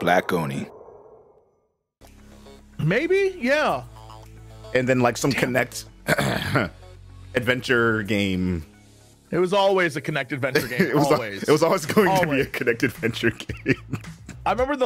Black Oni. Maybe, yeah. And then like some Connect adventure game. It was always a Connect adventure game. It was always going to be a Connect adventure game. I remember my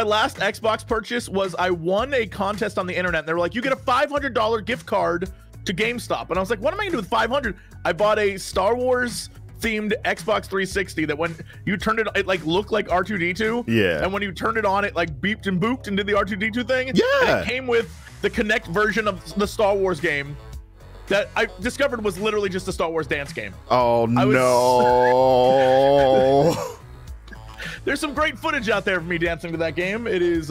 last Xbox purchase was I won a contest on the internet. And they were like, you get a $500 gift card to GameStop. And I was like, what am I gonna do with 500? I bought a Star Wars themed Xbox 360 that when you turned it like looked like R2-D2. Yeah. And when you turned it on, it like beeped and booped and did the R2-D2 thing. Yeah. And it came with the Connect version of the Star Wars game that I discovered was literally just a Star Wars dance game. Oh no. There's some great footage out there of me dancing to that game. It is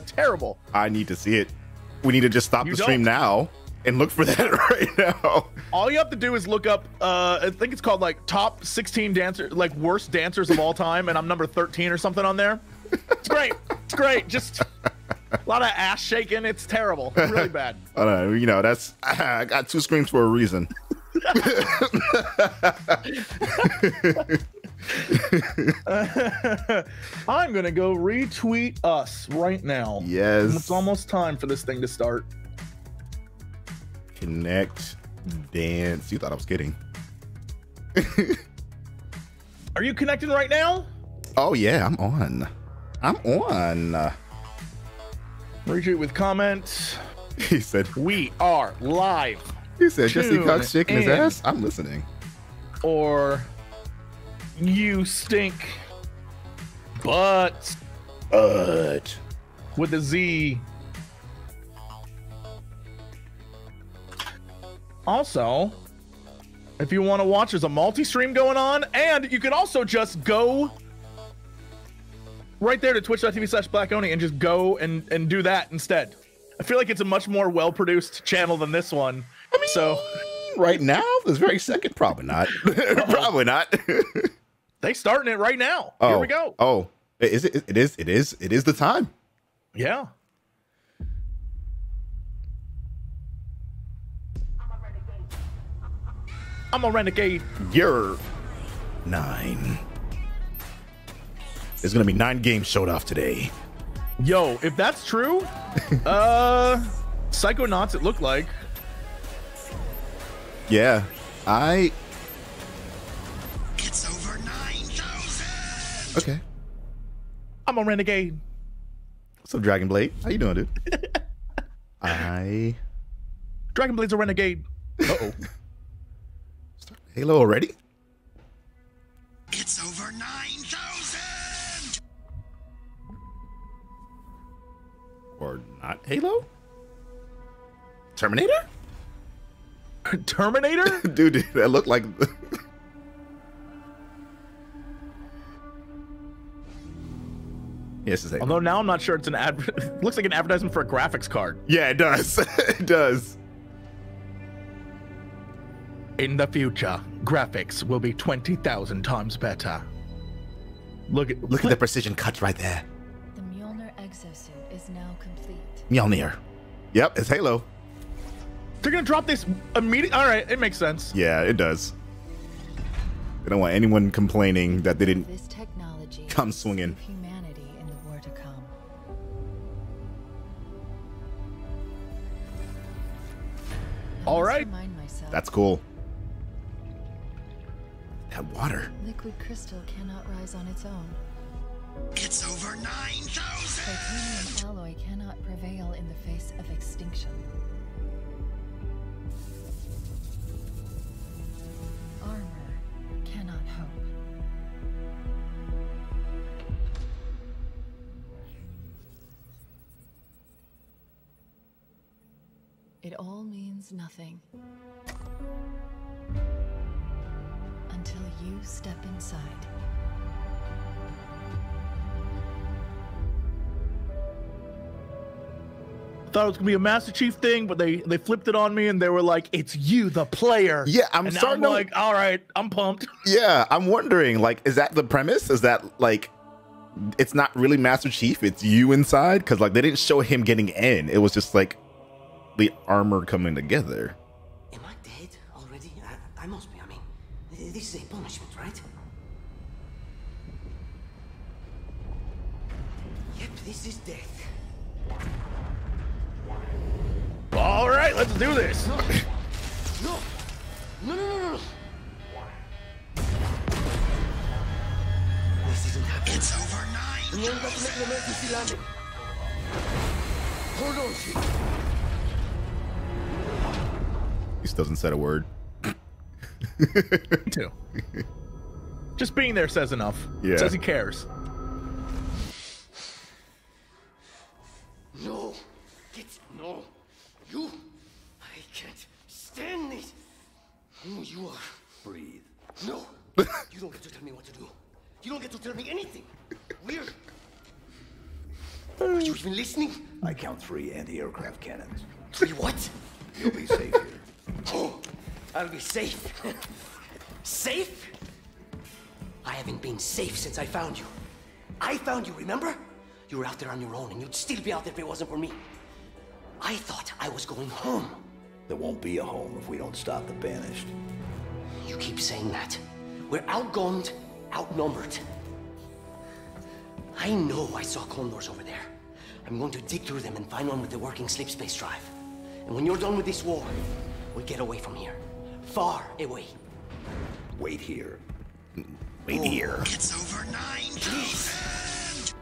terrible. I need to see it. We need to just stop the stream now and look for that right now. All you have to do is look up, I think it's called like top 16 dancers, like worst dancers of all time. And I'm number 13 or something on there. It's great. It's great. Just a lot of ass shaking. It's terrible. Really bad. I don't know. You know, I got two screens for a reason. I'm gonna go retweet us right now. Yes. It's almost time for this thing to start. Connect dance. You thought I was kidding. Are you connected right now? Oh yeah, I'm on. Retweet with comment. He said we are live. He said Jesse Cox shaking his ass. I'm listening. Or you stink but with a Z. Also, if you want to watch, there's a multi-stream going on, and you can also just go right there to twitch.tv/blackoni and just go and do that instead. I feel like it's a much more well-produced channel than this one. I mean, so right now, this very second, probably not. Probably not. They starting it right now. Oh, here we go. Oh, is it? It is the time. Yeah. I'm a renegade. You're 9. There's gonna be 9 games showed off today. Yo, if that's true, Psychonauts it looked like. Yeah, It's over 9,000. Okay. I'm a renegade. What's up, Dragon Blade? How you doing, dude? Dragon Blade's a renegade. Uh-oh. Halo already? It's over 9,000. Or not Halo? Terminator? Terminator? Dude, that looked like... Yes, it's Halo. Although now I'm not sure it's an ad. It looks like an advertisement for a graphics card. Yeah, it does. It does. In the future, graphics will be 20,000 times better. Look at the precision cut right there. The Mjolnir exosuit is now complete. Mjolnir. Yep, it's Halo. They're gonna drop this immediately. All right, it makes sense. Yeah, it does. They don't want anyone complaining that they didn't This technology come swinging. will save humanity in the war to come. All right. Remind myself, That's cool. That water. liquid crystal cannot rise on its own. It's over 9,000. Titanium alloy cannot prevail in the face of extinction. Armor cannot hope. It all means nothing until you step inside. Thought it was gonna be a Master Chief thing, but they flipped it on me and they were like, "It's you, the player." Yeah, I'm and now starting I'm to like, all right, I'm pumped. Yeah, I'm wondering, like, is that the premise? Is that like it's not really Master Chief, it's you inside? Because like they didn't show him getting in. It was just like the armor coming together. Am I dead already? I must be. I mean, this is a punishment, right? This is death. All right, let's do this. No. No. No, no, no, no. This isn't happening. It's over I'm going to make an 9,000. emergency landing. Hold on, shit. He still doesn't say a word. Me too. Just being there says enough. Yeah. Says he cares. No. No. You. I can't stand this. Who you are. Breathe. No. You don't get to tell me what to do. You don't get to tell me anything. Weird. Are you even listening? I count 3 anti-aircraft cannons. 3 what? You'll be safe here. Oh, I'll be safe. Safe? I haven't been safe since I found you. I found you, remember? You were out there on your own, and you'd still be out there if it wasn't for me. I thought I was going home. There won't be a home if we don't stop the Banished. You keep saying that. We're outgunned, outnumbered. I know I saw condors over there. I'm going to dig through them and find one with the working sleep space drive. And when you're done with this war, we'll get away from here. Far away. Wait here. Wait here. It's over 9,000.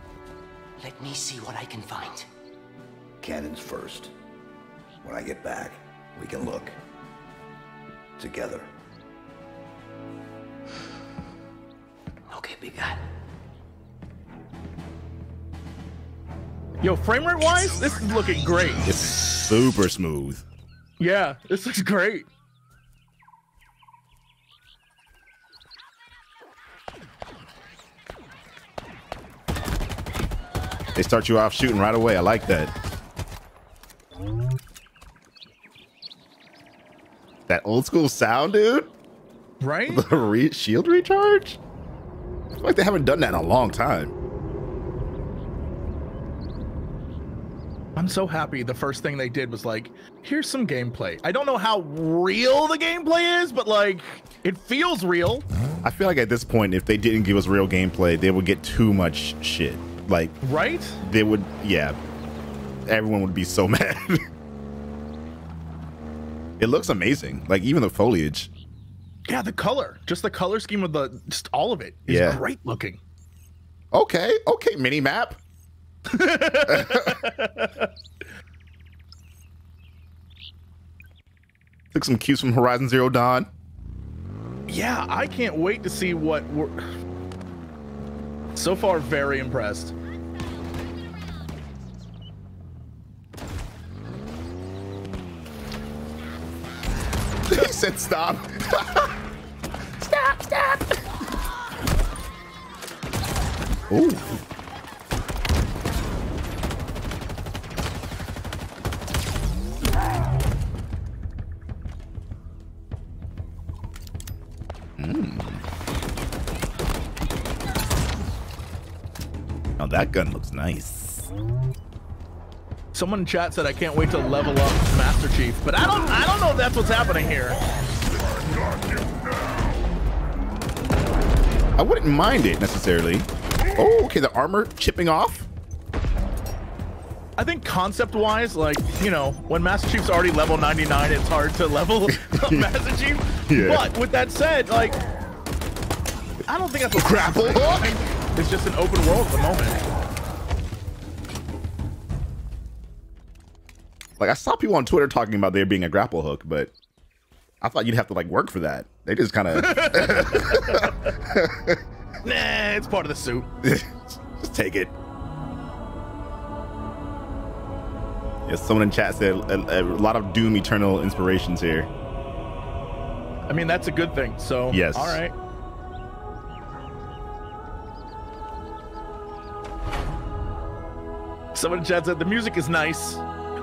Let me see what I can find. Cannons first. When I get back, we can look. Together. Okay, big guy. Yo, frame rate wise, this is looking great. It's super smooth. Yeah, this looks great. They start you off shooting right away. I like that. That old school sound, dude. Right? The shield recharge? I feel like they haven't done that in a long time. I'm so happy the first thing they did was like, here's some gameplay. I don't know how real the gameplay is, but like, it feels real. I feel like at this point, if they didn't give us real gameplay, they would get too much shit. Like, right? They would, yeah. Everyone would be so mad. It looks amazing. Like, even the foliage. Yeah, the color. Just the color scheme of just all of it is great looking. Okay, mini map. Took some cues from Horizon Zero Dawn. Yeah, I can't wait to see what we're... So far, very impressed. He said stop. Stop. Ooh. Now that gun looks nice. Someone in chat said I can't wait to level up Master Chief, but I don't know if that's what's happening here. I wouldn't mind it necessarily. Oh, okay, the armor chipping off. I think concept-wise, like, you know, when Master Chief's already level 99, it's hard to level up Master Chief. Yeah. But with that said, like, I don't think that's what's Grapple happening. It's just an open world at the moment. Like, I saw people on Twitter talking about there being a grapple hook, but I thought you'd have to like work for that. They just kind of Nah, it's part of the suit. just take it. Yeah, someone in chat said a lot of Doom Eternal inspirations here. I mean, that's a good thing. So, yes. All right. Someone in chat said the music is nice.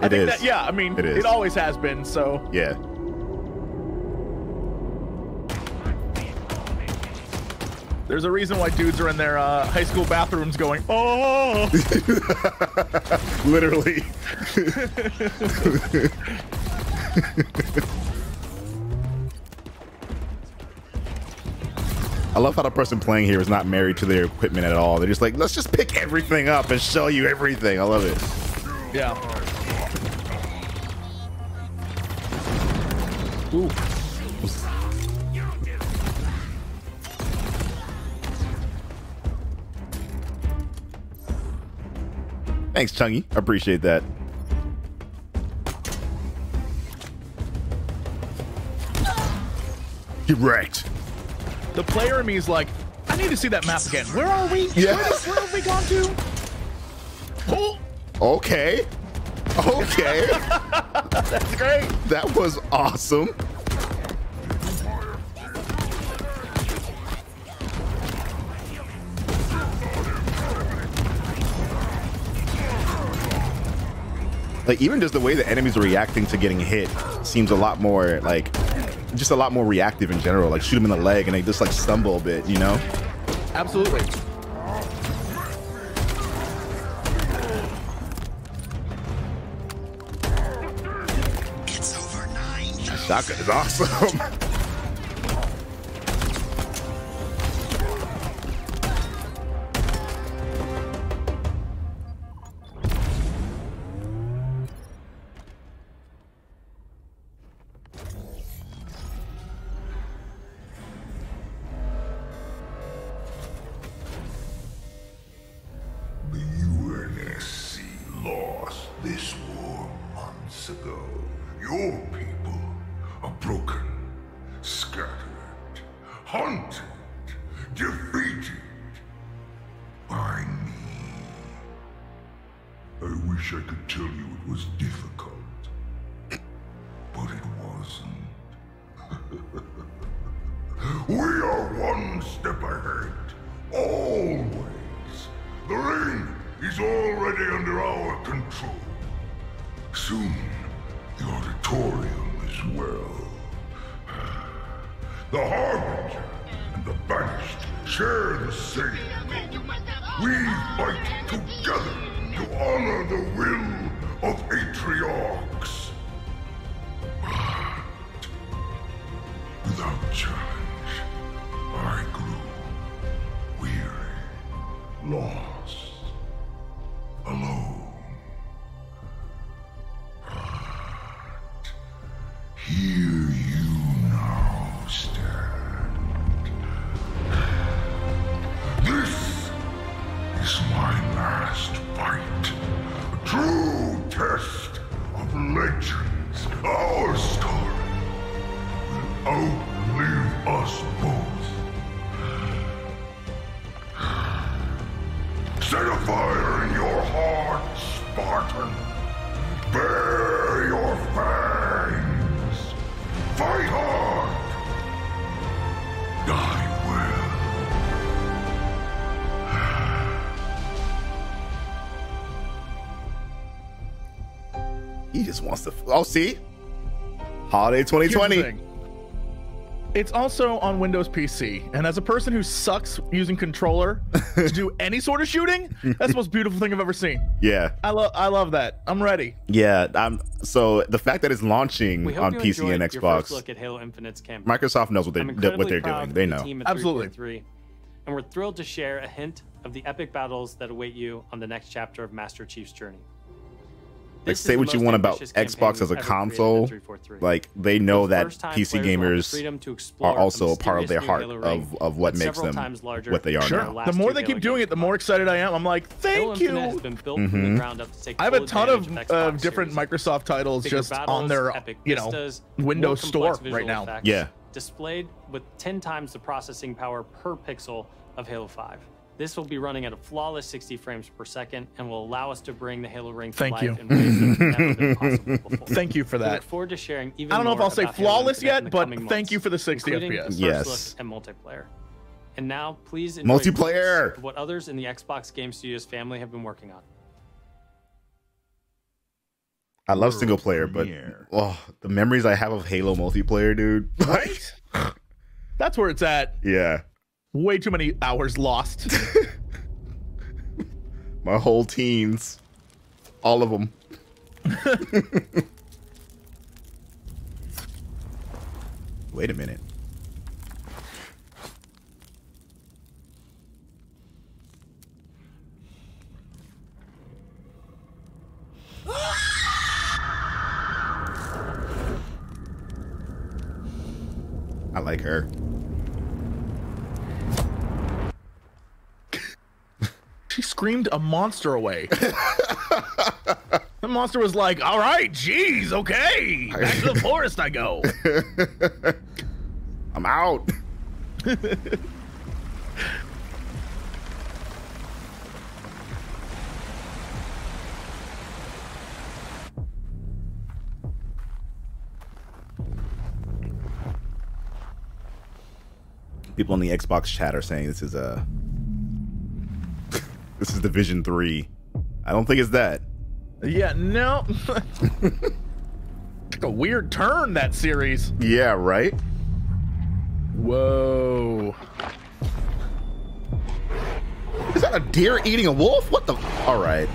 I think that, yeah, I mean, it always has been, so. Yeah. There's a reason why dudes are in their high school bathrooms going, oh! Literally. I love how the person playing here is not married to their equipment at all. They're just like, let's just pick everything up and show you everything. I love it. Yeah. Ooh. Thanks, Chungy. I appreciate that. Get wrecked. The player in me is like, I need to see that map again. Where are we? Yeah. Where have we gone to? Oh. Okay. Okay. That's great. That was awesome. Like, even just the way the enemies are reacting to getting hit seems a lot more, like, just a lot more reactive in general. Like, shoot them in the leg and they just, like, stumble a bit, you know? Absolutely. It's over 9. That shotgun is awesome. The UNSC lost this war months ago. Your people are broken, scattered, hunted, defeated by me. I wish I could tell you it was difficult, but it wasn't. We are one step ahead, always. The ring is already under our control. Soon, the auditorium as well. The Harbinger and the Banished share the same goal. We fight together to honor the will of Atriarchs. But without challenge, I grew weary, lost, alone. But here you now stand. This is my last fight. A true test of legends. Our story will outlive us both. Set a fire in your heart, Spartan. Bare your fangs. Fight hard. Die well. He just wants to. Oh, see? Holiday Here's the 2020. thing. It's also on Windows PC, and as a person who sucks using controller to do any sort of shooting, that's the most beautiful thing I've ever seen. Yeah. I love that. I'm ready. Yeah. So the fact that it's launching We hope on you PC and enjoyed your first Xbox, look at Halo Infinite's campaign. Microsoft knows what I'm they're incredibly proud doing. of They the know. team at Absolutely. 343, and we're thrilled to share a hint of the epic battles that await you on the next chapter of Master Chief's journey. Like, This say is what the you most want about ambitious campaign Xbox as a we've ever created at console. 343. Like, they know For the that first time, PC players will have the gamers freedom to explore are also a a part of their mysterious heart new Halo ring of what that's makes several them times larger what they are than Sure. our now. last The more two they keep Halo doing games it, the more excited I am. I'm like, Halo thank Infinite has you. been built from the ground up to take I have a full ton advantage of Xbox different Series. Microsoft titles Bigger just battles, on their, epic you know, vistas, Windows more Store complex visual right now. effects, Yeah. displayed with 10 times the processing power per pixel of Halo 5. This will be running at a flawless 60 frames per second and will allow us to bring the Halo ring to Thank life you. in ways that have never been possible before. Thank you for We that. look forward to sharing even I don't know if more I'll say about Halo flawless Infinite in yet, the but coming thank months, you for the 60 including FPS. the first Yes. look at multiplayer. And now, please enjoy Multiplayer! glimpse of what others in the Xbox Game Studios family have been working on. I love single player, but the memories I have of Halo multiplayer, dude. Right? That's where it's at. Yeah. Way too many hours lost. My whole teens. All of them. Wait a minute. like her. She screamed a monster away. The monster was like, all right, geez, okay. Back to the forest I go. I'm out. People in the Xbox chat are saying this is this is Division 3. I don't think it's that. Yeah, no. Took a weird turn, that series. Yeah, right? Whoa. Is that a deer eating a wolf? What the? All right.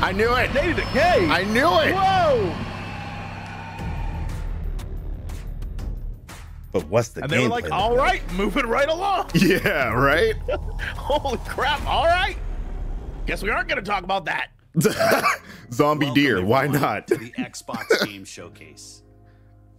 I knew it. They did it. Hey. I knew it. Whoa. But what's the And they were like, all right, moving right along. Yeah, right? Holy crap. All right. Guess we aren't going to talk about that. Zombie Welcome, deer. Why everyone, not? to the Xbox Game Showcase.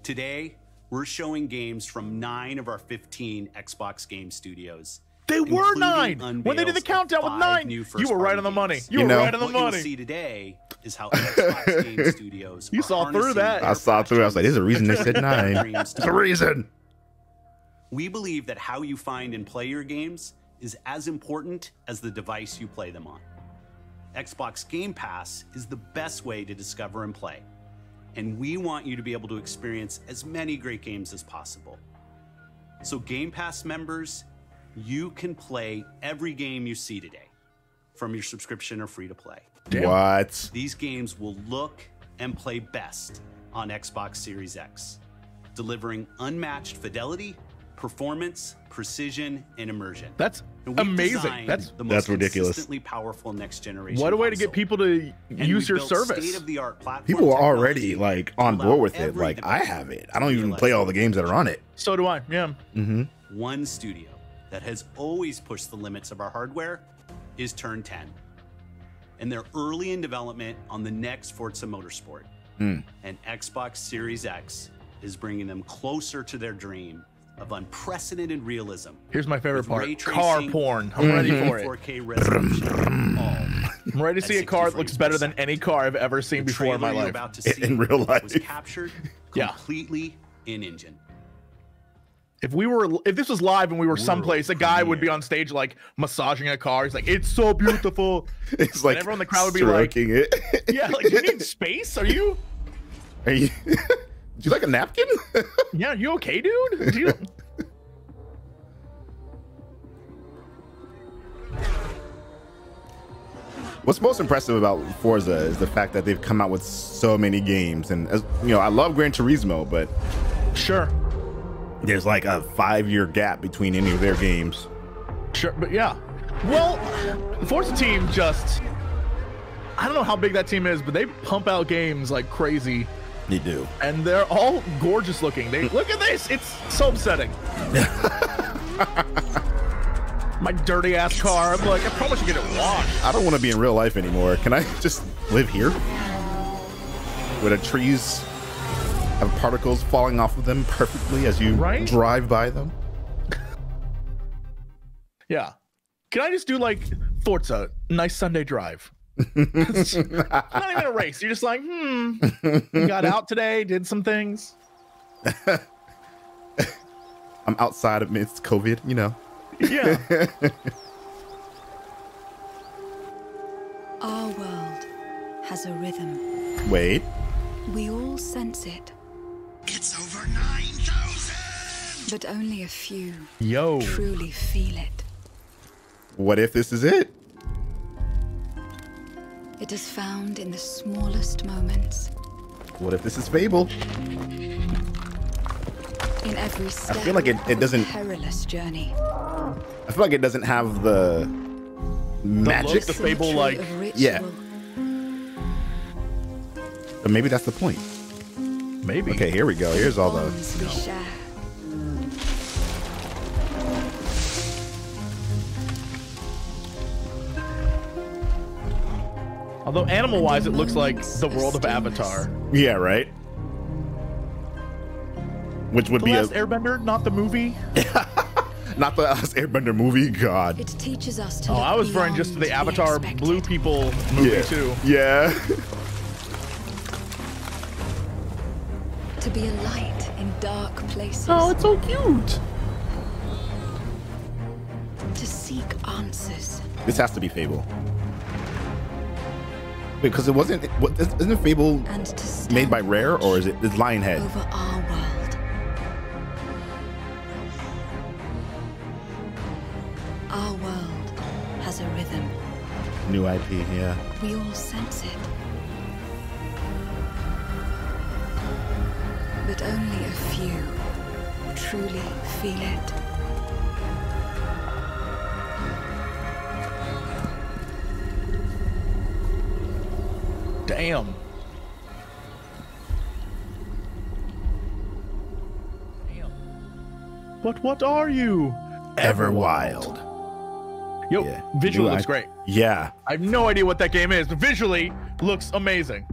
Today, we're showing games from 9 of our 15 Xbox game studios. They were including 9. When they did the unveils countdown with of 9, new you were first-party right on the money. games. You were know, right on the What you'll money. see today is how Xbox Game Studios You are saw through harnessing that. their I saw through it. I was like, there's a reason they said 9. dreams to There's a reason. We believe that how you find and play your games is as important as the device you play them on. Xbox Game Pass is the best way to discover and play, and we want you to be able to experience as many great games as possible. So Game Pass members, you can play every game you see today from your subscription or free to play. Damn. What? These games will look and play best on Xbox Series X, delivering unmatched fidelity, performance, precision, and immersion. That's And we've amazing. designed That's the That's most ridiculous. consistently powerful next generation. what a way to get console. people to And use we've your built service. state-of-the-art platform People are technology already like to on allow board with it. every Like I device have it. I don't to even realize play all the games that are on it. So do I. Yeah. Mm-hmm. One studio that has always pushed the limits of our hardware is Turn 10. And they're early in development on the next Forza Motorsport. And Xbox Series X is bringing them closer to their dream of unprecedented realism. Here's my favorite with part. ray Car tracing, porn. I'm ready for it. 4K resolution, all I'm ready to see a at car 60 that looks frames better per than second. any car I've ever seen The before in my trailer you're life. about to see In real life. was captured Yeah. completely in engine. If this was live and we were someplace, a guy would be on stage like massaging a car. He's like, "It's so beautiful." It's like And everyone in the crowd would be like, stroking it. "Yeah, like you need space? Are you? Are you? Do you like a napkin? Yeah, you okay, dude? Do you?" What's most impressive about Forza is the fact that they've come out with so many games, and as you know, I love Gran Turismo, but Sure, there's like a 5-year gap between any of their games. sure, but yeah. Well, the Forza team just—I don't know how big that team is, but they pump out games like crazy. They do. And they're all gorgeous looking. They look at this. It's so upsetting. My dirty ass car. I'm like, I probably should get it washed. I don't want to be in real life anymore. Can I just live here? Where the trees have particles falling off of them perfectly as you Right? drive by them? Yeah. Can I just do like Forza, nice Sunday drive? It's not even a race. You're just like, got out today, did some things. I'm outside amidst COVID, you know. Yeah. Our world has a rhythm. Wait. We all sense it, It's over 9,000! but only a few Yo. truly feel it. What if this is it? It is found in the smallest moments, What if this is Fable? in every step feel like it of a doesn't- perilous journey. I feel like it doesn't have the magic. The Fable, like- Of ritual. Yeah. But maybe that's the point. Maybe. Okay, here we go. Here's all the. Bonds we share. Although animal-wise, it looks like the world of Avatar. Yeah, right. Which would The be Last Airbender, not the movie. not the Last Airbender movie. God. It teaches us to. Oh, I was referring just to the Avatar Blue People movie too. Yeah. To be a light in dark places. Oh, it's so cute. To seek answers. This has to be Fable. Because it wasn't. Isn't it Fable made by Rare, or is it Lionhead? Over our world. Our world has a rhythm. New IP, yeah. We all sense it. But only a few truly feel it. Damn. But what are you? Everwild. Yo, Yeah. visually New looks IP. great. Yeah. I have no idea what that game is, but visually looks amazing.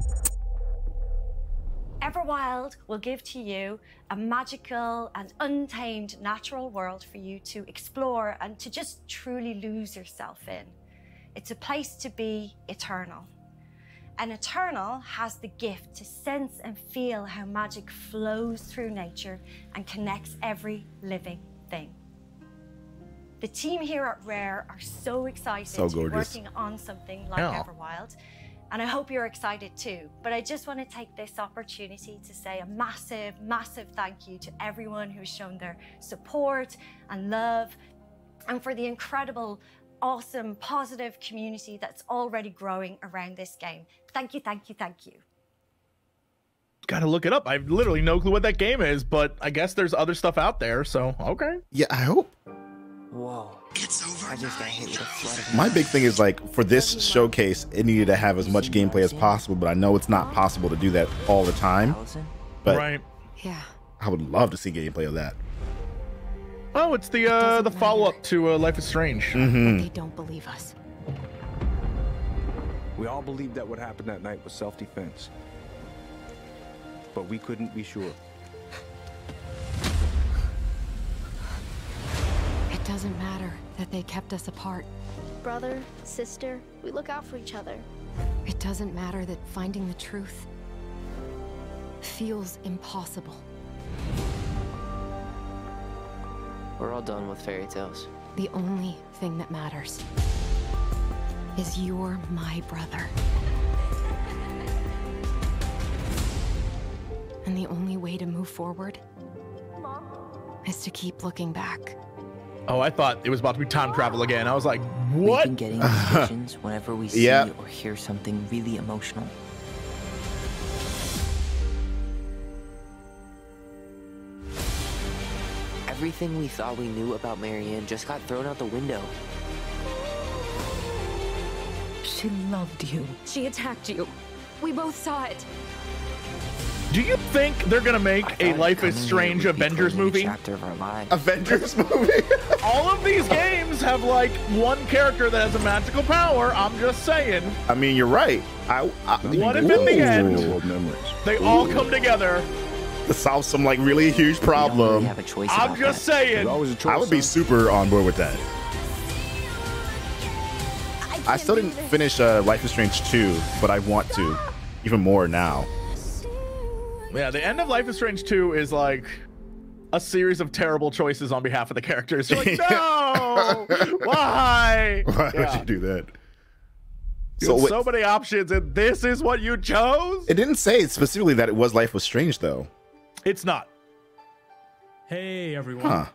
Everwild will give to you a magical and untamed natural world for you to explore and to just truly lose yourself in. It's a place to be eternal. And Eternal has the gift to sense and feel how magic flows through nature and connects every living thing. The team here at Rare are so excited So to be gorgeous. working on something like Yeah. Everwild. And I hope you're excited too. But I just want to take this opportunity to say a massive, massive thank you to everyone who's shown their support and love, and for the incredible, awesome, positive community that's already growing around this game. Thank you, thank you, thank you. Gotta look it up. I have literally no clue what that game is, but I guess there's other stuff out there, so okay. Yeah, I hope. Whoa. It's over. I just got hit with a flood of My big thing is, like, for this showcase, it needed to have as much gameplay as possible, but I know it's not possible to do that all the time. But Right. Yeah. I would love to see gameplay of that. Oh, it's the follow-up to Life is Strange. Mm-hmm. They don't believe us. We all believed that what happened that night was self-defense. But we couldn't be sure. It doesn't matter that they kept us apart. Brother, sister, we look out for each other. It doesn't matter that finding the truth feels impossible. We're all done with fairy tales. The only thing that matters is you're my brother. And the only way to move forward is to keep looking back. Oh, I thought it was about to be time travel again. I was like, what? We've been getting these visions whenever we see Yeah. or hear something really emotional. Everything we thought we knew about Marianne just got thrown out the window. She loved you. She attacked you. We both saw it. Do you think they're gonna make a Life is Strange Avengers movie? Chapter of our lives. Avengers movie? All of these games have like one character that has a magical power. I'm just saying. I mean, you're right. What if in the end they all come together? To solve some like really huge problem. Have a choice I'm about just that. saying. I would be super on board with that. I still didn't finish Life is Strange 2, but I want to even more now. Yeah, the end of Life is Strange 2 is like a series of terrible choices on behalf of the characters. You're like, no! Why? Why would you do that? You had so many options, and this is what you chose? It didn't say specifically that it was Life was Strange, though. It's not. Hey, everyone. Huh.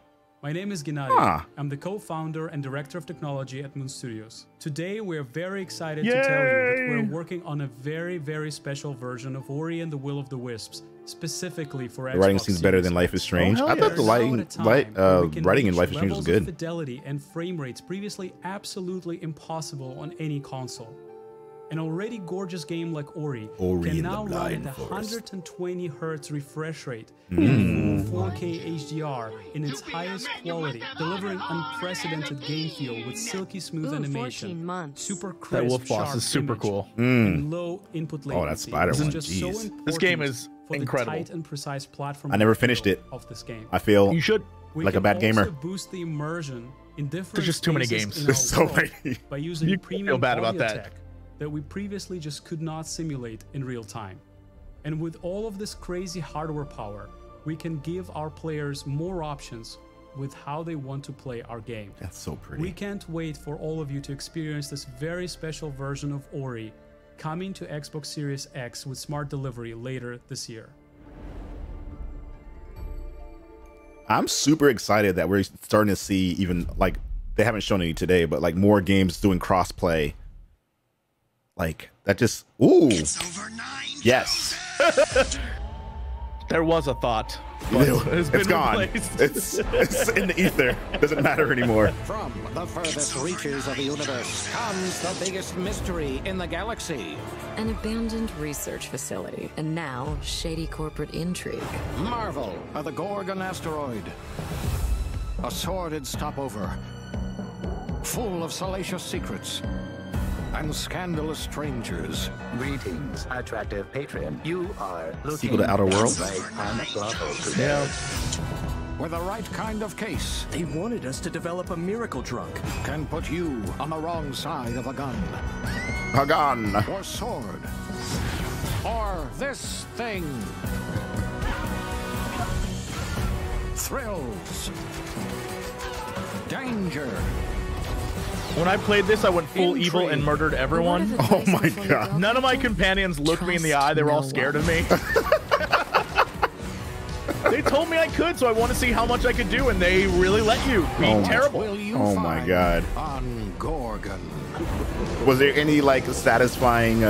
My name is Gennady. Huh. I'm the co-founder and director of technology at Moon Studios. Today, we're very excited to tell you that we're working on a very, very special version of Ori and the Will of the Wisps, specifically for Xbox The writing seems better Series than Life is Strange. X. I thought the writing in Life is Strange was Levels of good. fidelity and frame rates previously absolutely impossible on any console. An already gorgeous game like Ori Ori can in the now run Blind at Forest. 120 Hz refresh rate in full 4K HDR in its highest quality, delivering unprecedented game feel with silky smooth animation, super crisp, That wolf boss sharp is super image, cool. and low input latency. Oh, that spider This is one, just so jeez. important This game is for incredible. the tight and precise platform I never feel finished it. of this game. I feel You should. We like a can bad gamer. also boost the immersion in different There's just too many spaces games. in There's our so world many. by using You premium feel bad about audio that. tech that we previously just could not simulate in real time. And with all of this crazy hardware power, we can give our players more options with how they want to play our game. That's so pretty. We can't wait for all of you to experience this very special version of Ori coming to Xbox Series X with smart delivery later this year. I'm super excited that we're starting to see, even like they haven't shown any today, but like more games doing crossplay. Like that just yes. There was a thought. but It's been gone. replaced. It's in the ether. Doesn't matter anymore. From the furthest reaches of the universe comes the biggest mystery in the galaxy. An abandoned research facility, and now shady corporate intrigue. Marvel of the Gorgon asteroid. A sordid stopover, full of salacious secrets and scandalous strangers. Greetings, attractive patron. You are looking Sequel to Outer Worlds? right on Bravo today. With the right kind of case, They wanted us to develop a miracle drug. can put you on the wrong side of a gun. Hagan. Or sword. Or this thing. Thrills. Danger. When I played this, I went full evil and murdered everyone. Oh my god. None of my companions looked me in the eye. They were all scared of me. They told me I could, so I want to see how much I could do, and they really let you be terrible. Oh my god. On Gorgon. Was there any like satisfying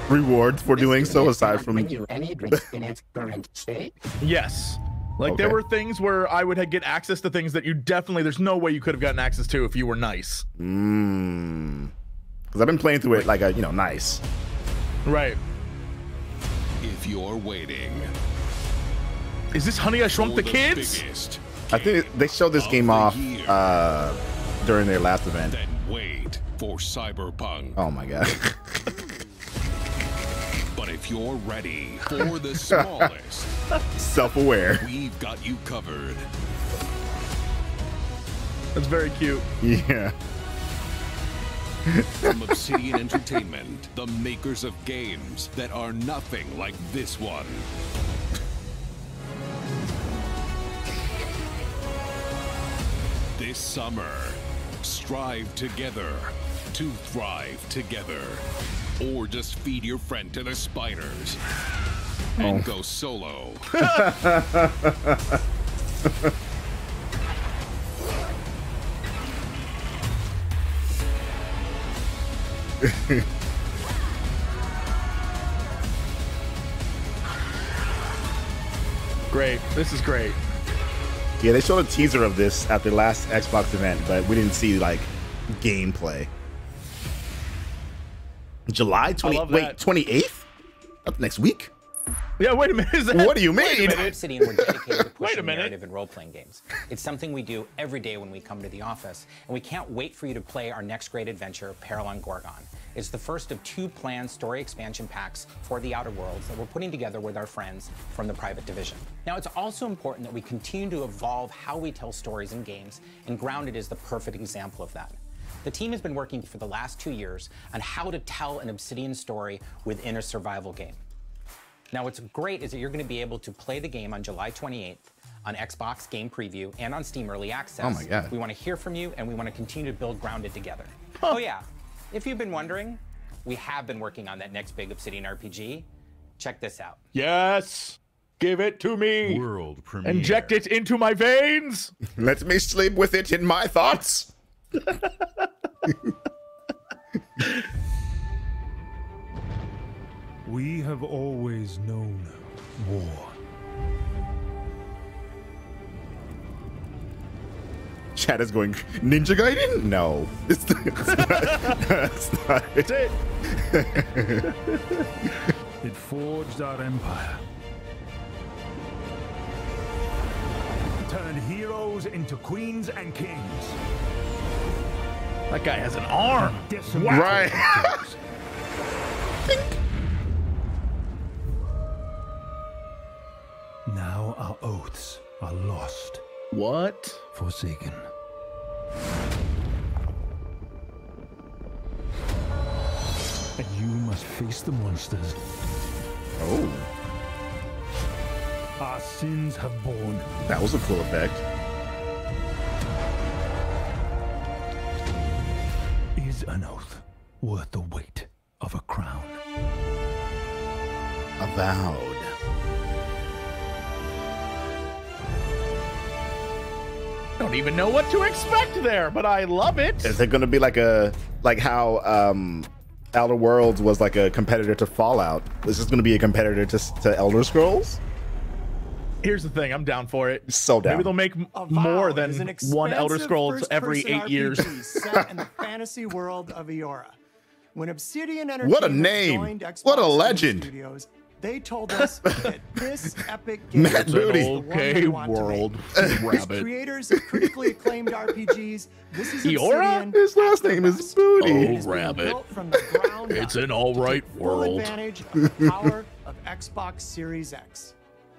rewards for doing so aside from Any drinks in its current state? Yes. Like there Okay. were things where I would get access to things that you definitely, there's no way you could have gotten access to if you were nice. Because I've been playing through it like a, nice. Right. If you're waiting. Is this Honey, I Shrunk the Kids? I think they showed this game off during their last event. Then wait for Cyberpunk. Oh my god. But if you're ready for the smallest, self-aware, we've got you covered. That's very cute. Yeah. From Obsidian Entertainment, the makers of games that are nothing like this one. This summer, strive together to thrive together. Or just feed your friend to the spiders and go solo. Great. This is great. Yeah, they showed a teaser of this at their last Xbox event, but we didn't see like gameplay. July 28th? That's next week? Yeah, wait a minute. What do you mean? At Obsidian, we're dedicated to Wait a pushing minute. narrative and role-playing games. It's something we do every day when we come to the office, and we can't wait for you to play our next great adventure, Peril on Gorgon. It's the first of 2 planned story expansion packs for the Outer Worlds that we're putting together with our friends from the Private Division. Now, it's also important that we continue to evolve how we tell stories in games, and Grounded is the perfect example of that. The team has been working for the last 2 years on how to tell an Obsidian story within a survival game. Now, what's great is that you're going to be able to play the game on July 28th on Xbox Game Preview and on Steam Early Access. Oh my God. We want to hear from you, and we want to continue to build Grounded together. Oh yeah, if you've been wondering, we have been working on that next big Obsidian RPG. Check this out. Yes. Give it to me. World premiere. Inject it into my veins. Let me sleep with it in my thoughts. We have always known war. Chat is going, Ninja Gaiden? No. It's not. That's it. It forged our empire. Turned heroes into queens and kings. That guy has an arm. Wow. Right. Now our oaths are lost. What? Forsaken. And you must face the monsters. Oh. Our sins have borne. That was a cool effect. Is an oath worth the weight of a crown? Avowed. Don't even know what to expect there, but I love it. Is it going to be like how Outer Worlds was like a competitor to Fallout? Is this going to be a competitor to Elder Scrolls? Here's the thing, I'm down for it. So down. Maybe they'll make more than one Elder Scrolls every 8 years. Set in the fantasy world of Eora. When Obsidian Entertainment What a name! joined Xbox What a Game legend! Studios, they told us that this epic game Matt was Booty. the one Okay, they want to world. make. As Rabbit. creators of critically acclaimed RPGs, this is Eora? Obsidian. His last name is Booty. Oh, It is being rabbit. built from the ground It's up an alright to take full world. advantage of the power of Xbox Series X.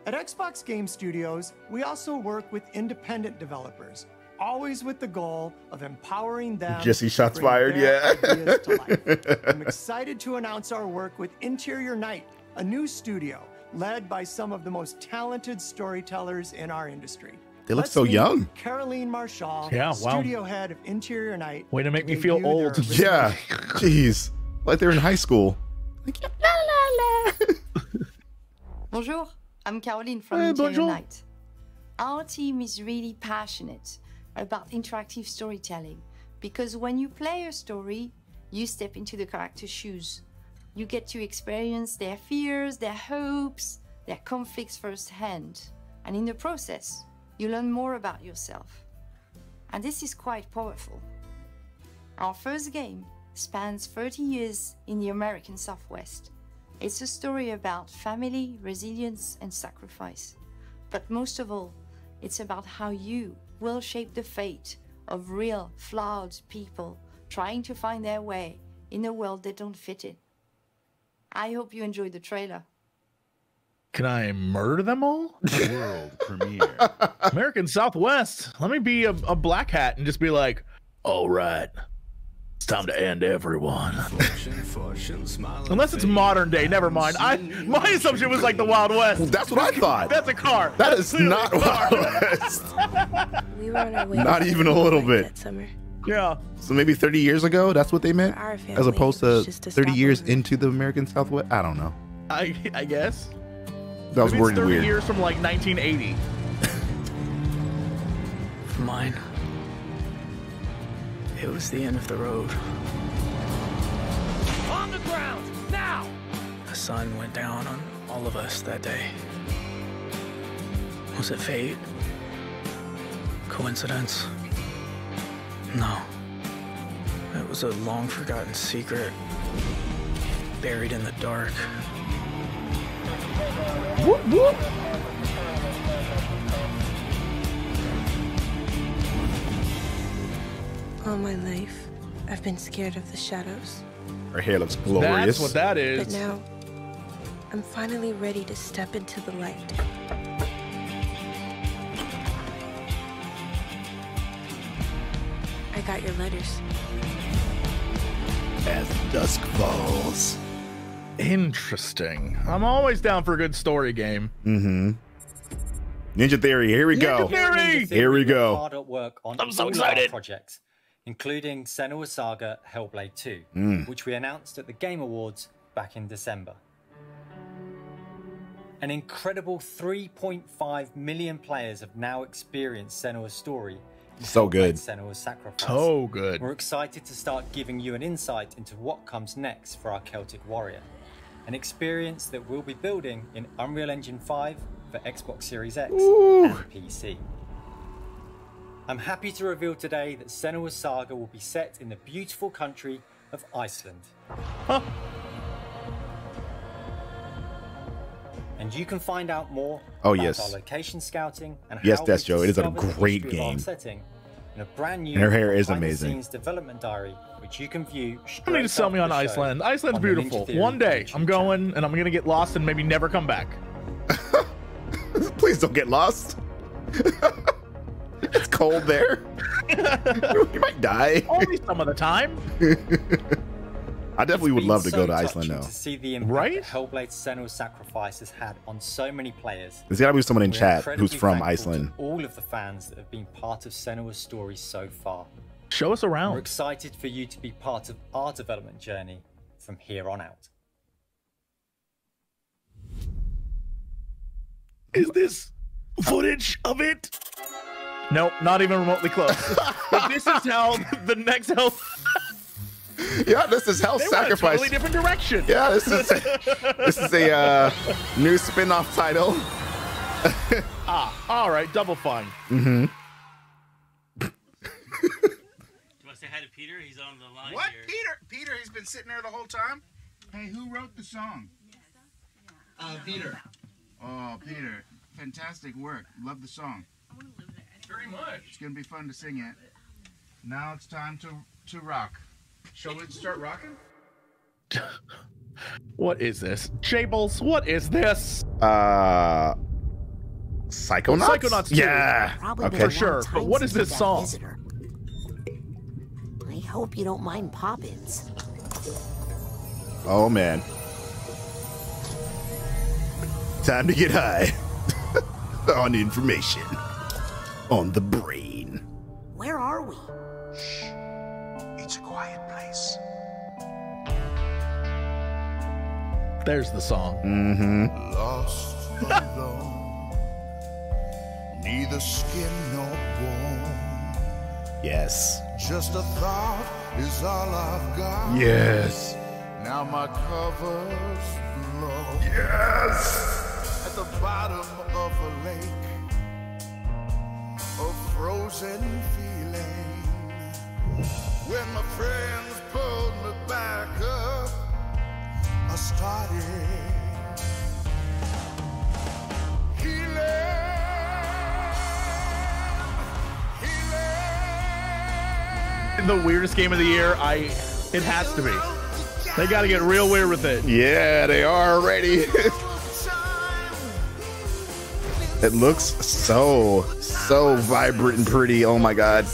At Xbox Game Studios, we also work with independent developers, always with the goal of empowering them. Jesse to shots bring fired, their yeah. ideas to life. I'm excited to announce our work with Interior Night, a new studio led by some of the most talented storytellers in our industry. They look Let's so meet young. Caroline Marshall, Yeah, wow. studio head of Interior Night. Way to make me debut feel their old. original Yeah. Jeez. Like they're in high school. Bonjour, I'm Caroline from Hey, Interior bonjour. Night. Our team is really passionate about interactive storytelling because when you play a story, you step into the character's shoes. You get to experience their fears, their hopes, their conflicts firsthand. And in the process, you learn more about yourself. And this is quite powerful. Our first game spans 30 years in the American Southwest. It's a story about family, resilience, and sacrifice. But most of all, it's about how you will shape the fate of real, flawed people trying to find their way in a world they don't fit in. I hope you enjoyed the trailer. Can I murder them all? World premiere. American Southwest. Let me be a black hat and just be like, all right, it's time to end everyone. Unless it's modern day, never mind. My assumption was like the Wild West. That's what I thought. That's a car. That That's is not Wild West. We were on our way Not even a little bit. that summer. Yeah. So maybe 30 years ago, that's what they meant? For our As family, opposed it was to just to 30 stop years over. into the American Southwest? I don't know. I guess. That was Maybe it's worded 30 weird. years from like 1980. For mine, it was the end of the road. On the ground, now! The sun went down on all of us that day. Was it fate? Coincidence? No. It was a long-forgotten secret, buried in the dark. Whoop, whoop. All my life, I've been scared of the shadows. Her hair looks glorious. That's what that is. But now, I'm finally ready to step into the light. I got your letters. As dusk falls. Interesting. I'm always down for a good story game. Mm-hmm. Ninja Theory, here we go. Theory! Here we go. Hard at work on I'm so all our excited. projects, including Senua's Saga Hellblade 2, which we announced at the Game Awards back in December. An incredible 3.5 million players have now experienced Senua's story. in So Hellblade good. Senua's Sacrifice. So good. We're excited to start giving you an insight into what comes next for our Celtic Warrior. An experience that we'll be building in Unreal Engine 5 for Xbox Series X and PC. I'm happy to reveal today that Senua's Saga will be set in the beautiful country of Iceland. Huh. And you can find out more Oh, about yes. our location scouting and Yes, how that's we've Joe. It is a discovered the great history of our game. setting in a brand new And her hair is behind-the-scenes amazing. development diary, which you can view You need to sell me on Iceland. Iceland's beautiful. One day, I'm going and I'm gonna get lost and maybe never come back. Please don't get lost. It's cold there. You might die. Only some of the time. I definitely would love to go to Iceland now. now. To see the impact that Hellblade: Senua's Sacrifice has had on so many players. There's gotta be someone in We're chat who's incredibly from thankful to Iceland. all of the fans that have been part of Senua's story so far. Show us around. We're excited for you to be part of our development journey from here on out. Is this footage of it? Nope, not even remotely close. But this is how the next Hell. Yeah, this is Hell They went Sacrifice. a totally different direction. Yeah, this is a new spin-off title. All right, Double Fine. Mm-hmm. Do you want to say hi to Peter? He's on the line What? here. Peter, he's been sitting there the whole time? Hey, who wrote the song? Peter. Oh, Peter. Fantastic work. Love the song. Very much. It's going to be fun to sing it. Now it's time to rock. Shall we start rocking? What is this? Jables, what is this? Psychonauts? Psychonauts 2. Yeah. Okay. For sure. But what is this song? I hope you don't mind pop-ins. Oh, man. Time to get high on information on the brain. Where are we? It's a quiet place. There's the song. Mm-hmm. Lost alone, neither skin nor bone. Yes. Just a thought is all I've got. Yes. Now my cover's blown. Yes. At the bottom of a lake, a frozen feeling. When my friends pulled me back up, I started The weirdest game of the year. It has to be. They got to get real weird with it. Yeah, they are already. It looks so vibrant and pretty. Oh my god.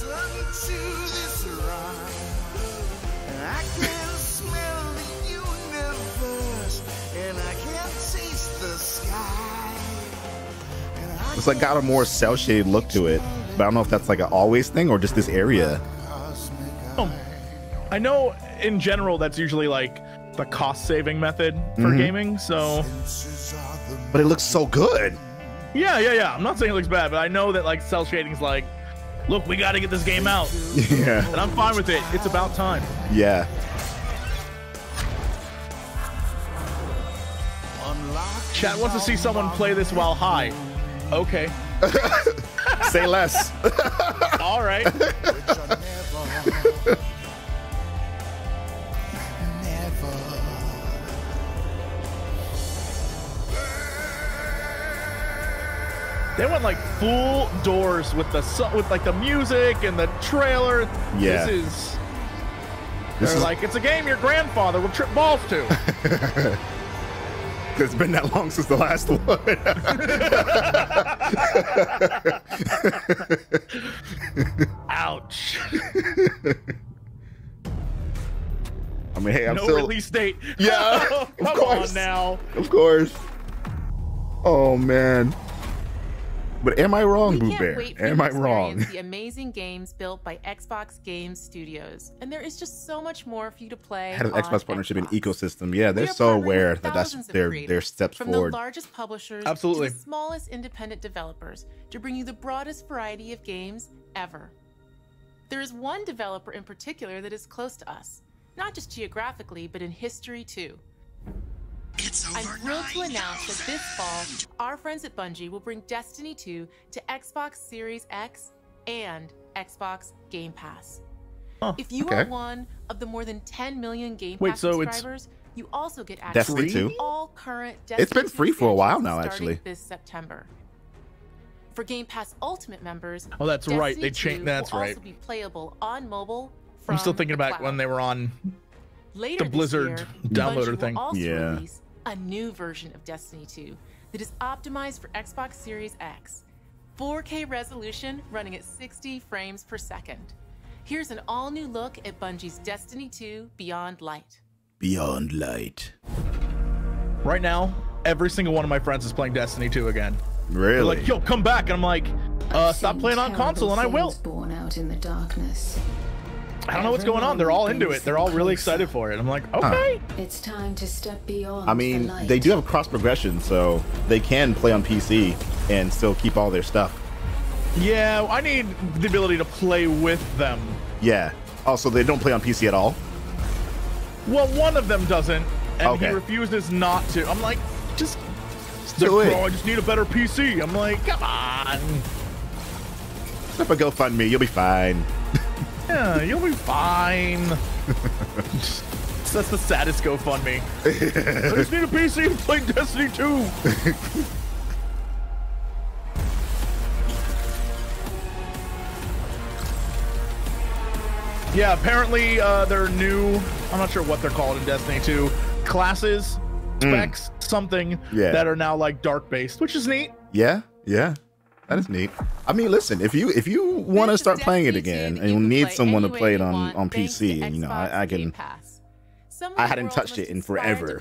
It's like got a more cell shaded look to it, but I don't know if that's like an always thing or just this area. I know in general that's usually like the cost saving method for gaming, so. But it looks so good. Yeah. I'm not saying it looks bad, but I know that like cell shading's like, look, we got to get this game out. Yeah. And I'm fine with it. It's about time. Yeah. Chat wants to see someone play this while high. Okay. Say less. All right. They went like full doors with like the music and the trailer. Yeah. This is like, it's a game your grandfather will trip balls to. It's been that long since the last one. Ouch. I mean, hey, I'm no still release date. Yeah, Oh, of come course. on now. Of course. Oh man. But am I wrong, Boo Bear? Am I wrong? The amazing games built by Xbox Game Studios, and there is just so much more for you to play. Head of on Xbox partnership and ecosystem. Yeah, they're so aware that that's their steps from forward. the largest publishers Absolutely. to the smallest independent developers to bring you the broadest variety of games ever. There is one developer in particular that is close to us, not just geographically, but in history too. I'm thrilled to announce that this fall, our friends at Bungie will bring Destiny 2 to Xbox Series X and Xbox Game Pass. Huh, If you okay. are one of the more than 10 million Game Wait, Pass so it's subscribers, you also get access Destiny to 2? all current Destiny It's been 2 free for a while now, expansions actually. starting this September. For Game Pass Ultimate members, Oh, that's right. They Destiny 2 changed. That's will right. also be playable on mobile. I'm still from thinking the about when cloud. they were on Later the Blizzard this year, downloader Bungie thing. will also Yeah. release a new version of Destiny 2 that is optimized for Xbox Series X. 4K resolution running at 60 frames per second. Here's an all-new look at Bungie's Destiny 2 Beyond Light. Beyond Light. Right now, every single one of my friends is playing Destiny 2 again. Really? They're like, yo, come back. And I'm like, stop playing on console, and I will. Born out in the darkness. I don't know what's going on. They're all into it. They're all really excited for it. I'm like, okay. It's time to step beyond. I mean, they do have cross progression, so they can play on PC and still keep all their stuff. Yeah, I need the ability to play with them. Yeah. Also, they don't play on PC at all. Well, one of them doesn't, and Okay. he refuses not to. I'm like, just do it. Bro, I just need a better PC. I'm like, come on. Set up a GoFundMe, you'll be fine. Yeah, you'll be fine. That's the saddest GoFundMe. I just need a PC to play Destiny 2. Yeah, apparently there are new, I'm not sure what they're called in Destiny 2, classes, specs, something that are now like dark based, which is neat. Yeah, yeah. That is neat. I mean, listen, if you want to start playing it again and you need someone to play it on PC, and you know, I can. I hadn't touched it in forever.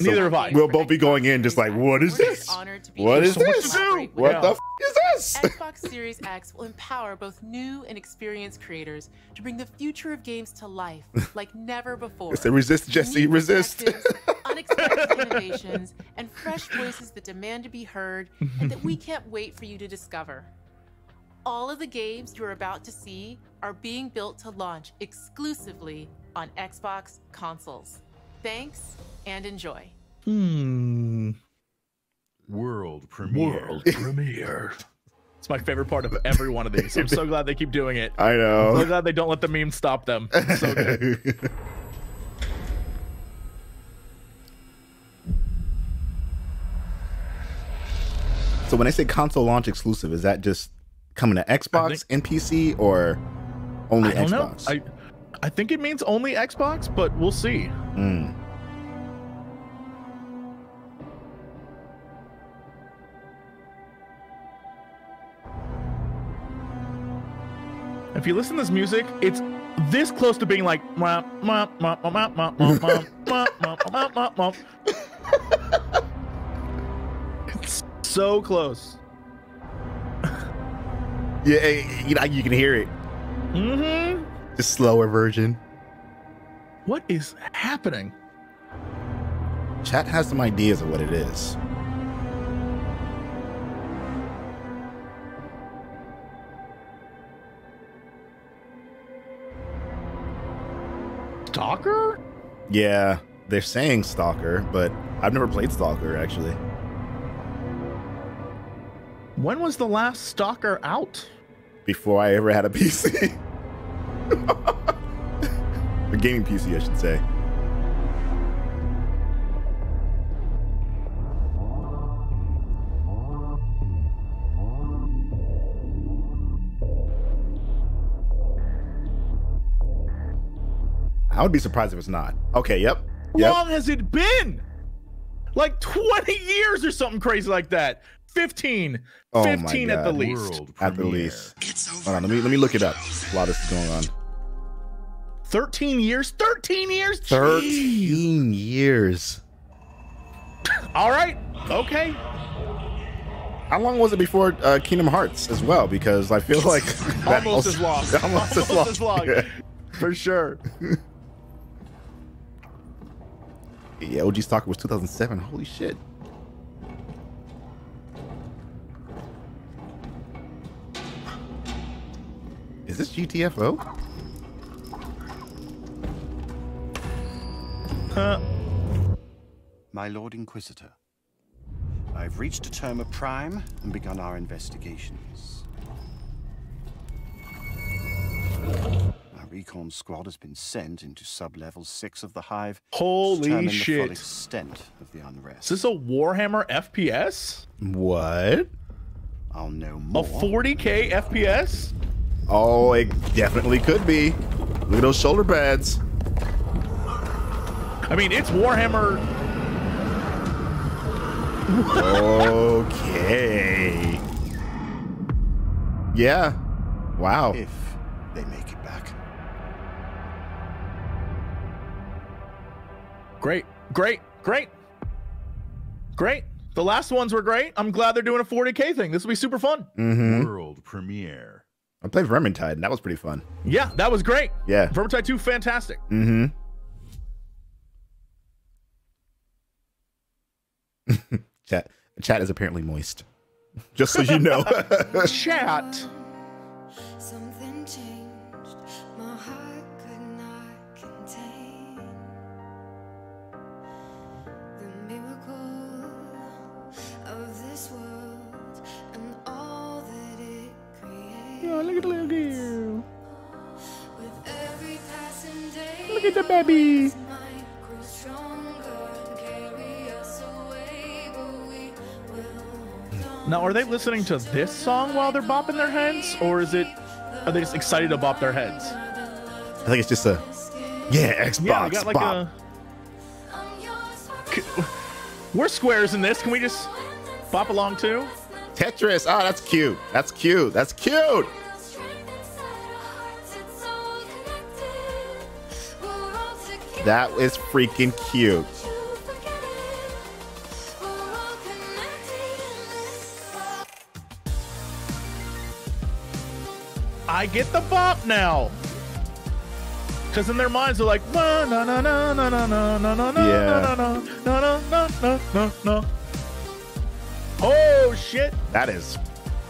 Neither have I. We'll both be going in just like, what is this? What is this? What the f is this? Xbox Series X will empower both new and experienced creators to bring the future of games to life like never before. It's a resist, Jesse, resist. Unexpected innovations, and fresh voices that demand to be heard and that we can't wait for you to discover. All of the games you're about to see are being built to launch exclusively on Xbox consoles. Thanks and enjoy. World premiere. It's my favorite part of every one of these. I'm so glad they keep doing it. I know. I'm so glad they don't let the memes stop them. It's so good. So when they say console launch exclusive, is that just coming to Xbox and PC, or only I don't Xbox? know. I think it means only Xbox, but we'll see. If you listen to this music, it's this close to being like it's so close. Yeah, you can hear it. Mm-hmm. The slower version. What is happening? Chat has some ideas of what it is. Stalker? Yeah, they're saying Stalker, but I've never played Stalker, actually. When was the last Stalker out? Before I ever had a PC. A gaming PC, I should say. I would be surprised if it's not. Okay, yep. How long has it been? Like 20 years or something crazy like that. 15. Oh 15 my at the God. least. At the least. Hold on, let me look it up while this is going on. 13 years? 13 years? 13 years. All right. Okay. How long was it before Kingdom Hearts as well? Because I feel like that Almost as long. Almost as long. Yeah. For sure. Yeah, OG Stalker was 2007. Holy shit. Is this GTFO? My Lord Inquisitor, I've reached a term of prime and begun our investigations. recon squad has been sent into sub-level 6 of the Hive. Holy to determine shit. the full extent of the unrest. Is this a Warhammer FPS? What? I'll know more. A 40k FPS? Oh, it definitely could be. Look at those shoulder pads. I mean, it's Warhammer. Okay. Yeah. Wow. If they make it back. Great. The last ones were great. I'm glad they're doing a 40k thing. This will be super fun. World premiere. I played Vermintide, and that was pretty fun. Yeah, that was great. Yeah. Vermintide 2, fantastic. Chat is apparently moist. Just so you know. Chat. Something changed, my heart could not contain the miracle of this world and all that it creates. Yeah, look at the little girl. With every passing day, Look at the baby. might grow stronger and carry us away, but we will hold on. Now, are they listening to this song while they're bopping their heads, or are they just excited to bop their heads? I think it's just a Xbox Yeah, we got like bop. We're squares in this. Can we just bop along too? Tetris. Oh, that's cute. That's cute. That's cute. That is freaking cute. I get the bop now. Because in their minds they're like, no, no, no, no, no, no, no, no, no, no, Yeah. no, no, no, no, no, no. Oh shit! That is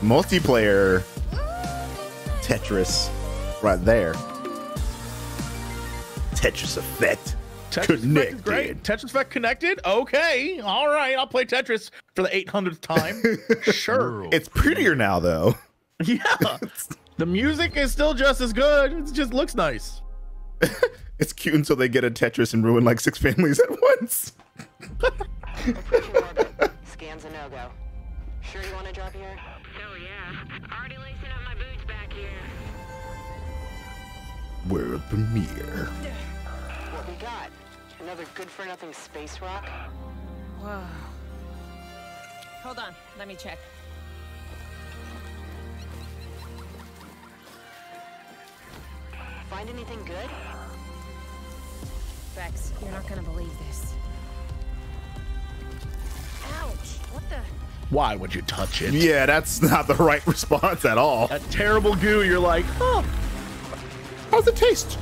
multiplayer Tetris right there. Tetris Effect. Tetris Effect is great. Tetris Effect connected? Okay. All right. I'll play Tetris for the 800th time. Sure. It's prettier now, though. Yeah. The music is still just as good. It just looks nice. It's cute until they get a Tetris and ruin like 6 families at once. Scan's a no-go. Sure you want to drop here? Hell yeah. Already lacing up my boots back here. World premiere. What we got? Another good-for-nothing space rock? Whoa. Hold on, let me check. Find anything good? Bex, you're not gonna believe this. Ouch! What the? Why would you touch it? Yeah, that's not the right response at all. That terrible goo, you're like, oh. How's it taste?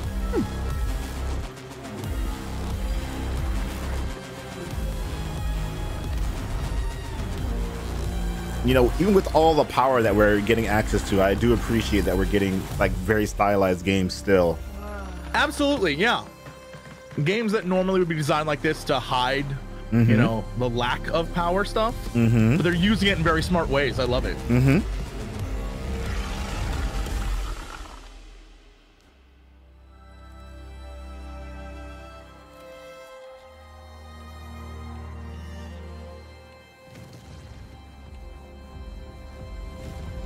You know, even with all the power that we're getting access to, I do appreciate that we're getting like very stylized games still. Absolutely, yeah. Games that normally would be designed like this to hide, you know, the lack of power stuff, but they're using it in very smart ways. I love it.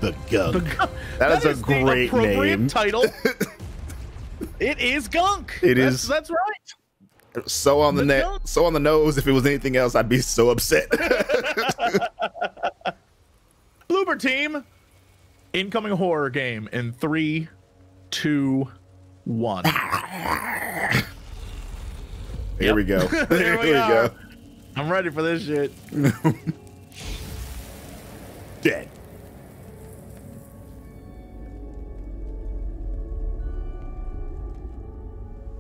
The Gunk. That is a great name. Title. It is Gunk. That's right. So on the so on the nose. If it was anything else, I'd be so upset. Bloober team. Incoming horror game in 3, 2, 1. Here we go. Here we go. I'm ready for this shit. Dead.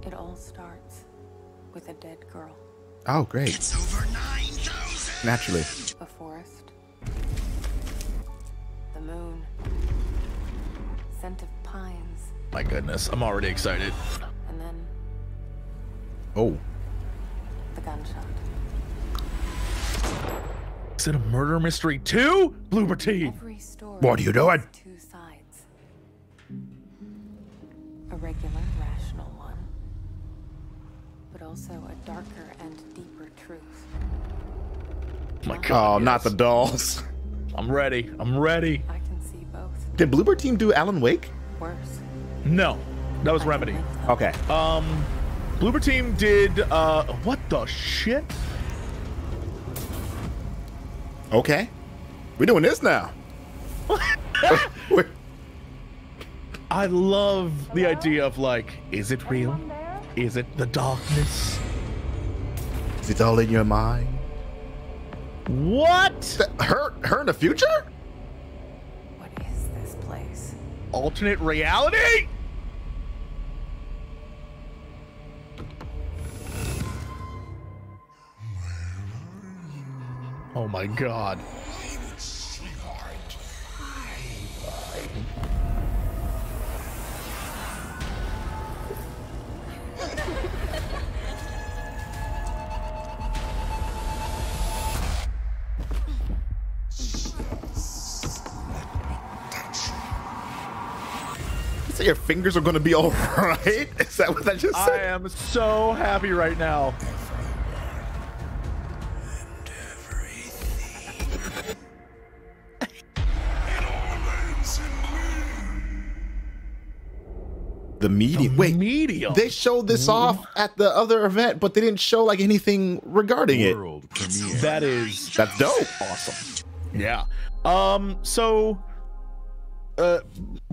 It all starts with a dead girl. Oh, great. It's over 9,000. Naturally. A forest. The moon. Scent of pines. My goodness, I'm already excited. And then Oh. the gunshot. Is it a murder mystery too? Bloober team. Every story What are you doing? has two sides. A regular, rational one, but also a darker and deeper truth. My God, oh, not the dolls. I'm ready. I'm ready. I can see both. Did Bloober Team do Alan Wake? Worse. No, that was Remedy. Okay. Bloober Team did what the shit? Okay. We're doing this now. I love the idea of like, is it real? Is it the darkness? Is it all in your mind? What? Her in the future? What is this place? Alternate reality? Oh my God. So your fingers are going to be all right? Is that what I just said? I am so happy right now. The medium. Wait, medium. They showed this off at the other event, but they didn't show like anything regarding it. That's dope. Awesome. Yeah. So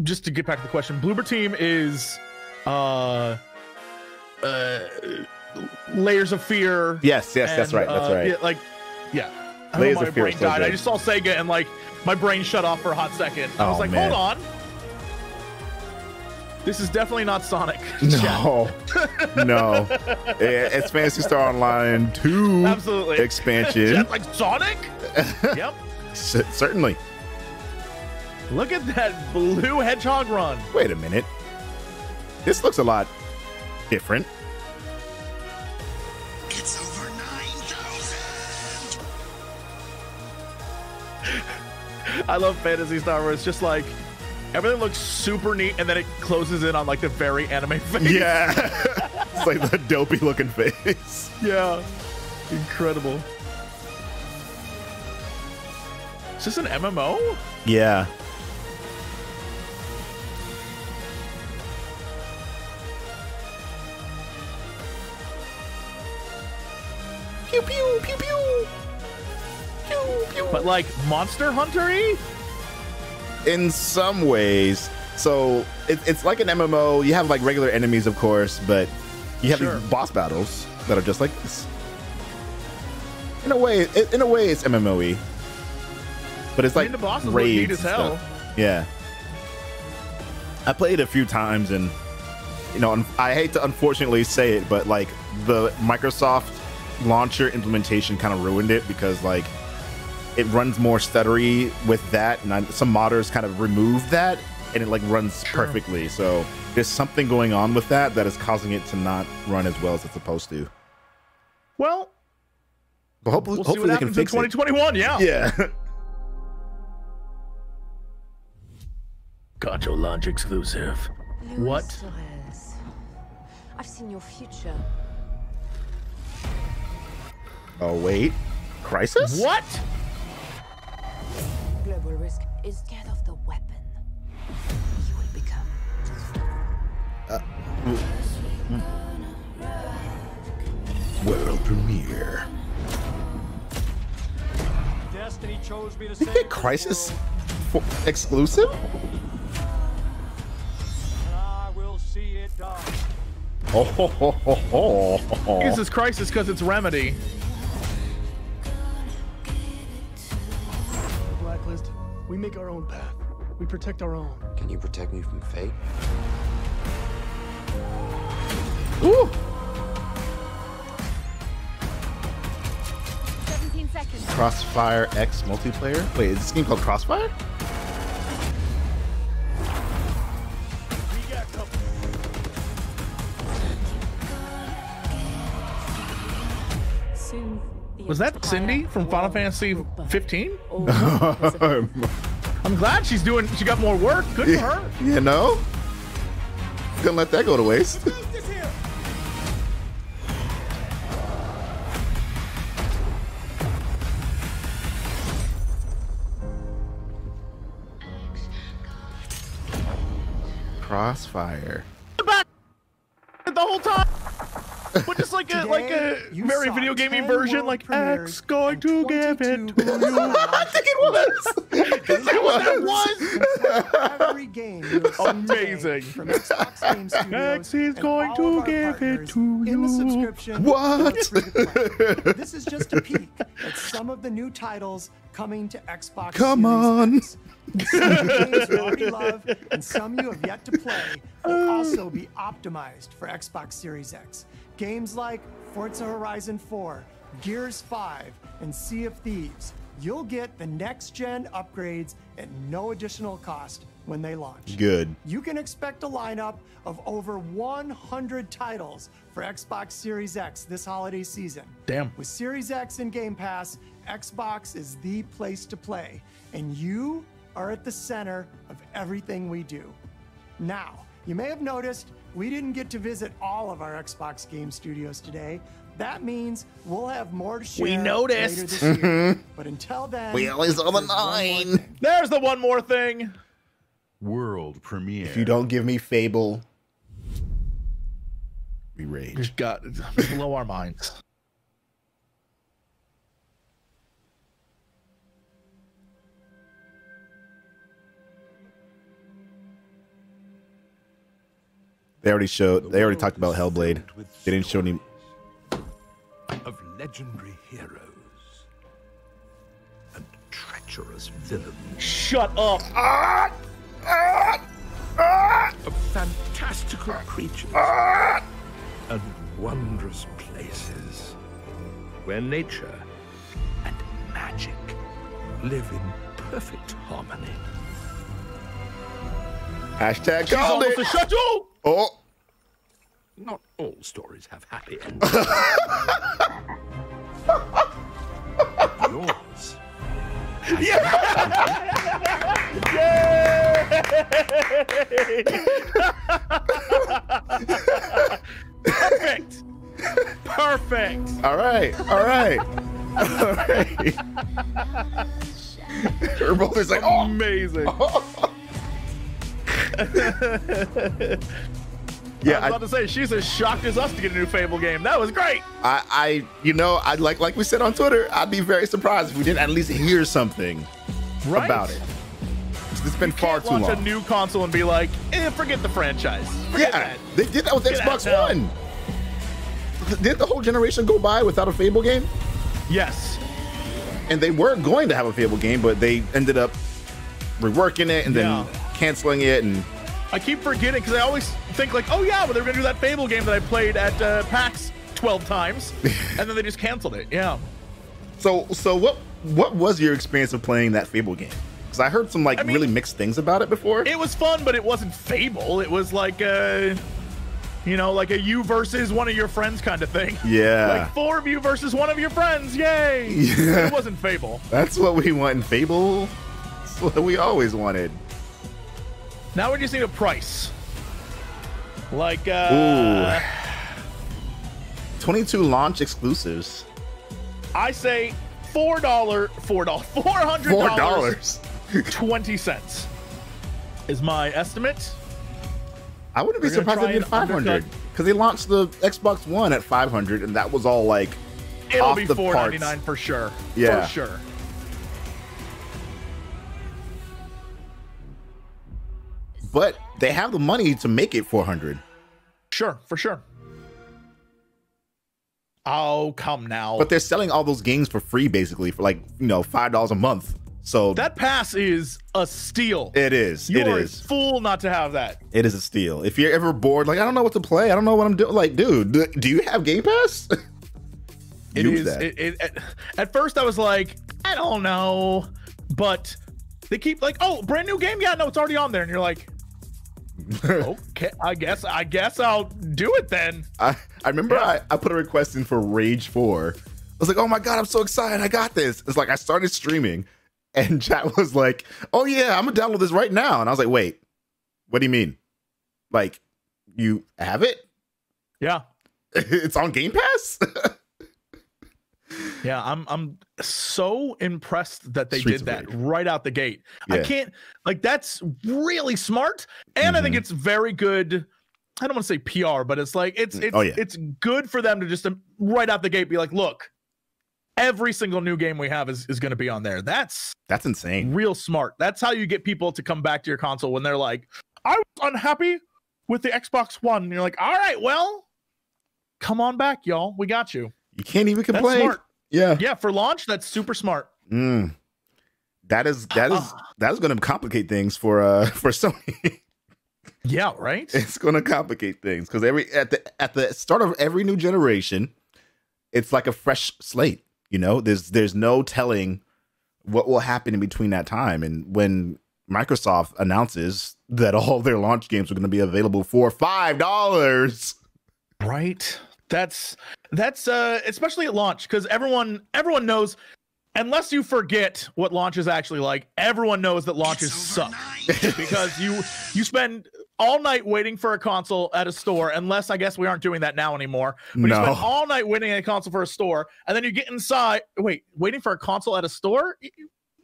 just to get back to the question, Bloober Team is Layers of Fear. Yes, that's right. That's right. Yeah, like, yeah. I don't Layers know why of my Fear brain is so died. good. I just saw Sega and like my brain shut off for a hot second. I was like, man. hold on. This is definitely not Sonic. No, no. It's Phantasy Star Online 2 Absolutely. expansion. Like Sonic? Yep. Certainly. Look at that blue hedgehog run. Wait a minute. This looks a lot different. It's over 9,000. I love Phantasy Star where it's just like everything looks super neat and then it closes in on like the very anime face. Yeah. It's like the dopey looking face. Yeah. Incredible. Is this an MMO? Yeah. Pew pew pew pew. Pew pew. But like Monster Hunter-y? In some ways. So it's like an MMO. You have like regular enemies, of course, but you have these boss battles that are just like this. In a way, it's MMO-y. But it's like the bosses look raids neat as and hell. stuff. Yeah. I played it a few times, and you know, I hate to unfortunately say it, but like the Microsoft launcher implementation kind of ruined it because like it runs more stuttery with that, and some modders kind of removed that, and it like runs perfectly. So there's something going on with that is causing it to not run as well as it's supposed to. Well, but hopefully, we'll see what they can happens in fix it. 2021. Yeah. Yeah. Gacho launch exclusive. What? Suarez. I've seen your future. Oh wait, Crisis? What? Global risk is scared of the weapon. You will become. World premiere. Destiny chose me to They get Crisis exclusive? I will see it done. Oh, ho, ho, ho, ho. This is Crisis because it's Remedy. Blacklist. We make our own path. We protect our own. Can you protect me from fate? Ooh. 17 seconds. Crossfire X multiplayer? Wait, is this game called Crossfire? Soon. Was that Cindy from Final Fantasy 15? I'm glad she got more work. Good for her. You know? Couldn't let that go to waste. Crossfire. The whole time. But just like a very video gaming version, like X going to give it to you. I think it was. That was every game you'll see amazing. From Xbox Game Studios X is and going all to of our give it partners to in the you. subscription. What? This is just a peek at some of the new titles coming to Xbox. Come Series on. X. Some games you already love and some you have yet to play will also be optimized for Xbox Series X. Games like Forza Horizon 4, Gears 5, and Sea of Thieves. You'll get the next-gen upgrades at no additional cost when they launch. Good. You can expect a lineup of over 100 titles for Xbox Series X this holiday season. Damn. With Series X and Game Pass, Xbox is the place to play, and you are at the center of everything we do. Now, you may have noticed we didn't get to visit all of our Xbox game studios today. That means we'll have more to share We noticed. later this year. But until then, We only saw the there's one more 9. thing. There's the one more thing. World premiere. If you don't give me Fable, we rage. Just got blow our minds. They already talked about Hellblade. They didn't show any. Of legendary heroes and treacherous villains. Shut up. Of fantastical creatures and wondrous places where nature and magic live in perfect harmony. Hashtag She's called almost it. a shuttle. Oh. Not all stories have happy endings. Yours. Perfect. Perfect. All right. All right. All right. Her brother's like, oh. Amazing. Yeah, I was about to say she's as shocked as us to get a new Fable game. That was great. I'd like we said on Twitter, I'd be very surprised if we didn't at least hear something about it. It's been far too long. Launch a new console and be like, forget the franchise. Forget that. They did that with Get Xbox out now. One. Did the whole generation go by without a Fable game? Yes. And they were going to have a Fable game, but they ended up reworking it and then canceling it. And I keep forgetting because I always think like, oh yeah, but they were gonna do that Fable game that I played at PAX 12 times, and then they just canceled it. Yeah. So what was your experience of playing that Fable game? Because I heard some really mixed things about it before. It was fun, but it wasn't Fable. It was like like a you versus one of your friends kind of thing. Yeah. Like 4 of you versus 1 of your friends. Yay. Yeah. It wasn't Fable. That's what we want in Fable. That's what we always wanted. Now we just need a price. Like 22 launch exclusives. I say $400. $4. 20 cents is my estimate. I wouldn't be surprised if they did 500 because they launched the Xbox One at 500 and that was all like It'll off be the $4.99 parts. for sure. Yeah. For sure. But they have the money to make it 400. Sure, for sure. Oh, come now. But they're selling all those games for free basically for like, $5 a month. So that pass is a steal. It is. You it are is. a fool not to have that. It is a steal. If you're ever bored, like I don't know what to play, I don't know what I'm doing. Like, dude, do you have Game Pass? It Use is. that. At first, I was like, I don't know, but they keep like, oh, brand new game. Yeah, no, it's already on there, and you're like, okay, I guess I'll do it then. I remember I put a request in for Rage 4. I was like, oh my god, I'm so excited, I got this. It's like I started streaming, and chat was like, oh yeah, I'm gonna download this right now, and I was like, wait, what do you mean? Like, you have it. Yeah. It's on Game Pass. Yeah, I'm so impressed that they Streets did of that Rage. right out the gate. Yeah. I can't, like, that's really smart, and I think it's very good. I don't want to say PR, but it's like it's good for them to just right out the gate be like, look, every single new game we have is going to be on there. That's insane. Real smart. That's how you get people to come back to your console when they're like, I was unhappy with the Xbox One. And you're like, all right, well, come on back, y'all. We got you. You can't even That's complain. smart. Yeah. Yeah, for launch, that's super smart. That is going to complicate things for Sony. Yeah, right. It's going to complicate things because at the start of every new generation, it's like a fresh slate. You know, there's no telling what will happen in between that time. And when Microsoft announces that all their launch games are going to be available for $5, right? That's especially at launch, because everyone knows, unless you forget what launch is actually like, everyone knows that launches suck because you spend all night waiting for a console at a store, unless I guess we aren't doing that now anymore. But you spend all night waiting at a console for a store, and then you get inside. Wait, waiting for a console at a store?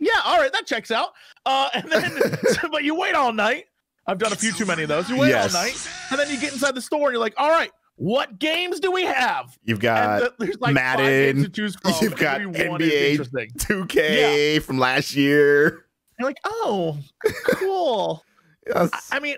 Yeah, all right, that checks out. And then, but you wait all night. I've done a few too many of those. You wait all night, and then you get inside the store, and you're like, all right, what games do we have? You've got there's like Madden. 5 games to choose from. You've got NBA 2K from last year. You're like, oh, cool. Yes. I mean,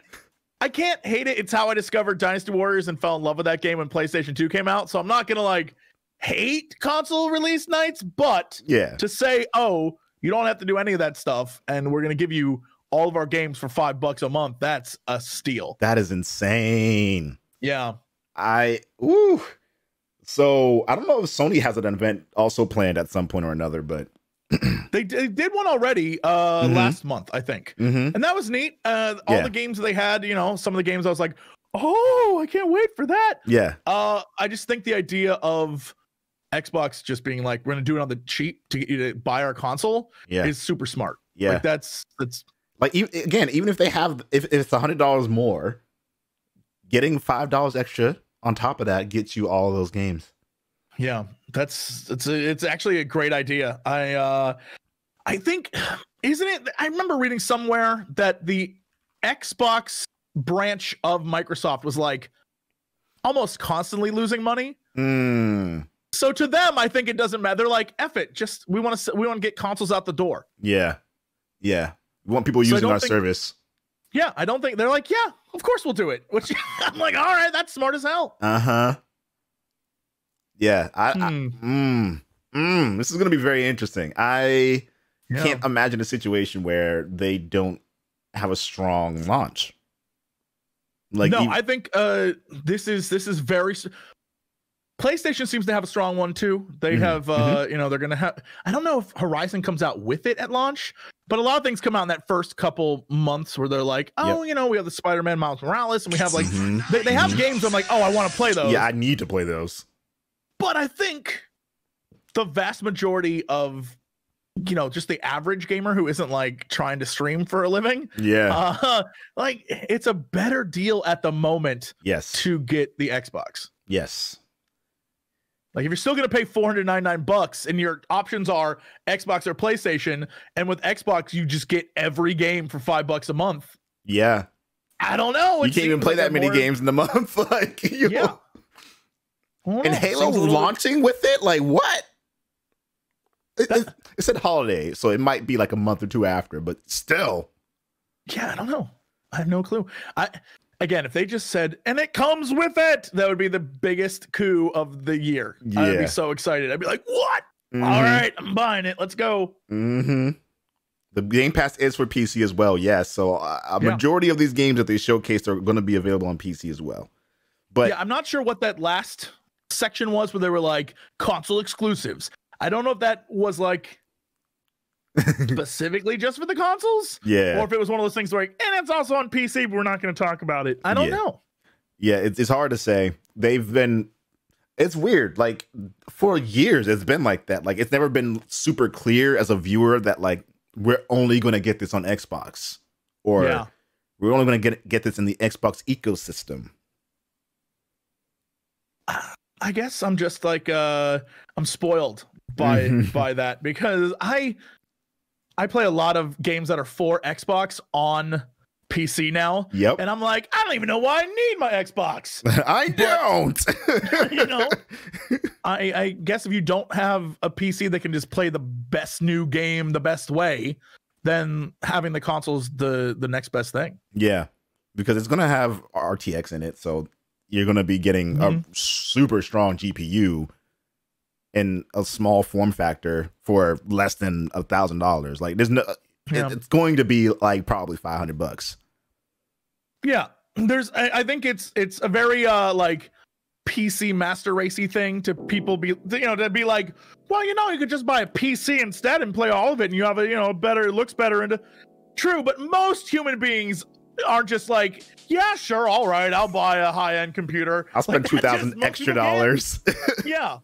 I can't hate it. It's how I discovered Dynasty Warriors and fell in love with that game when PlayStation 2 came out. So I'm not gonna like hate console release nights, but to say, oh, you don't have to do any of that stuff, and we're gonna give you all of our games for $5 a month, that's a steal. That is insane. Yeah. So I don't know if Sony has an event also planned at some point or another, but they did one already last month, I think, and that was neat. All the games they had, you know, some of the games I was like, oh, I can't wait for that. Yeah. I just think the idea of Xbox just being like, we're gonna do it on the cheap to get you to buy our console is super smart. Yeah, like that's like, even if they have, if it's $100 more, getting $5 extra on top of that gets you all of those games. Yeah, it's actually a great idea. I think, isn't it? I remember reading somewhere that the Xbox branch of Microsoft was like almost constantly losing money. So to them, I think it doesn't matter. They're like, F it, just we want to get consoles out the door. Yeah. We want people using our service. Yeah, I don't think they're like, yeah, of course we'll do it. Which I'm like, all right, that's smart as hell. Yeah, this is gonna be very interesting. I can't imagine a situation where they don't have a strong launch. Like, no, I think this is very. PlayStation seems to have a strong one too. They have, you know, they're gonna have. I don't know if Horizon comes out with it at launch, but a lot of things come out in that first couple months where they're like, oh, you know, we have the Spider-Man Miles Morales, and we have like they have games. I'm like, oh, I want to play those. Yeah, I need to play those. But I think the vast majority of, you know, just the average gamer who isn't like trying to stream for a living, like it's a better deal at the moment. To get the Xbox. Like if you're still going to pay $499 and your options are Xbox or PlayStation, and with Xbox you just get every game for $5 a month. Yeah. I don't know. You can't even play that many games in the month. Like, and Halo launching with it? Like, what? It said holiday, so it might be like a month or two after, but still. Yeah, I don't know. I have no clue. Again, if they just said, and it comes with it, that would be the biggest coup of the year. I'd be so excited. I'd be like, what? All right, I'm buying it. Let's go. The Game Pass is for PC as well. Yes. So a majority of these games that they showcased are going to be available on PC as well. But yeah, I'm not sure what that last section was where they were like console exclusives. I don't know if that was like specifically just for the consoles, or if it was one of those things where like, and it's also on PC, but we're not going to talk about it. I don't know. Yeah, it's hard to say. It's weird. Like for years, it's been like that. Like it's never been super clear as a viewer that like we're only going to get this on Xbox, or we're only going to get this in the Xbox ecosystem. I guess I'm just like I'm spoiled by that, because I play a lot of games that are for Xbox on PC now. Yep. And I'm like, I don't even know why I need my Xbox. I don't. You know, I guess if you don't have a PC that can just play the best new game the best way, then having the console's the next best thing. Yeah, because it's gonna have RTX in it, so you're gonna be getting a super strong GPU in a small form factor for less than $1,000. Like, there's no, it's going to be like probably $500. Yeah, I think it's a very like PC master racy thing to people be, you know, to be like, well, you know, you could just buy a PC instead and play all of it, and you have a, you know, better, it looks better. And true, but most human beings aren't just like, yeah, sure, all right, I'll buy a high-end computer. I'll spend like, $2,000 extra dollars. Yeah,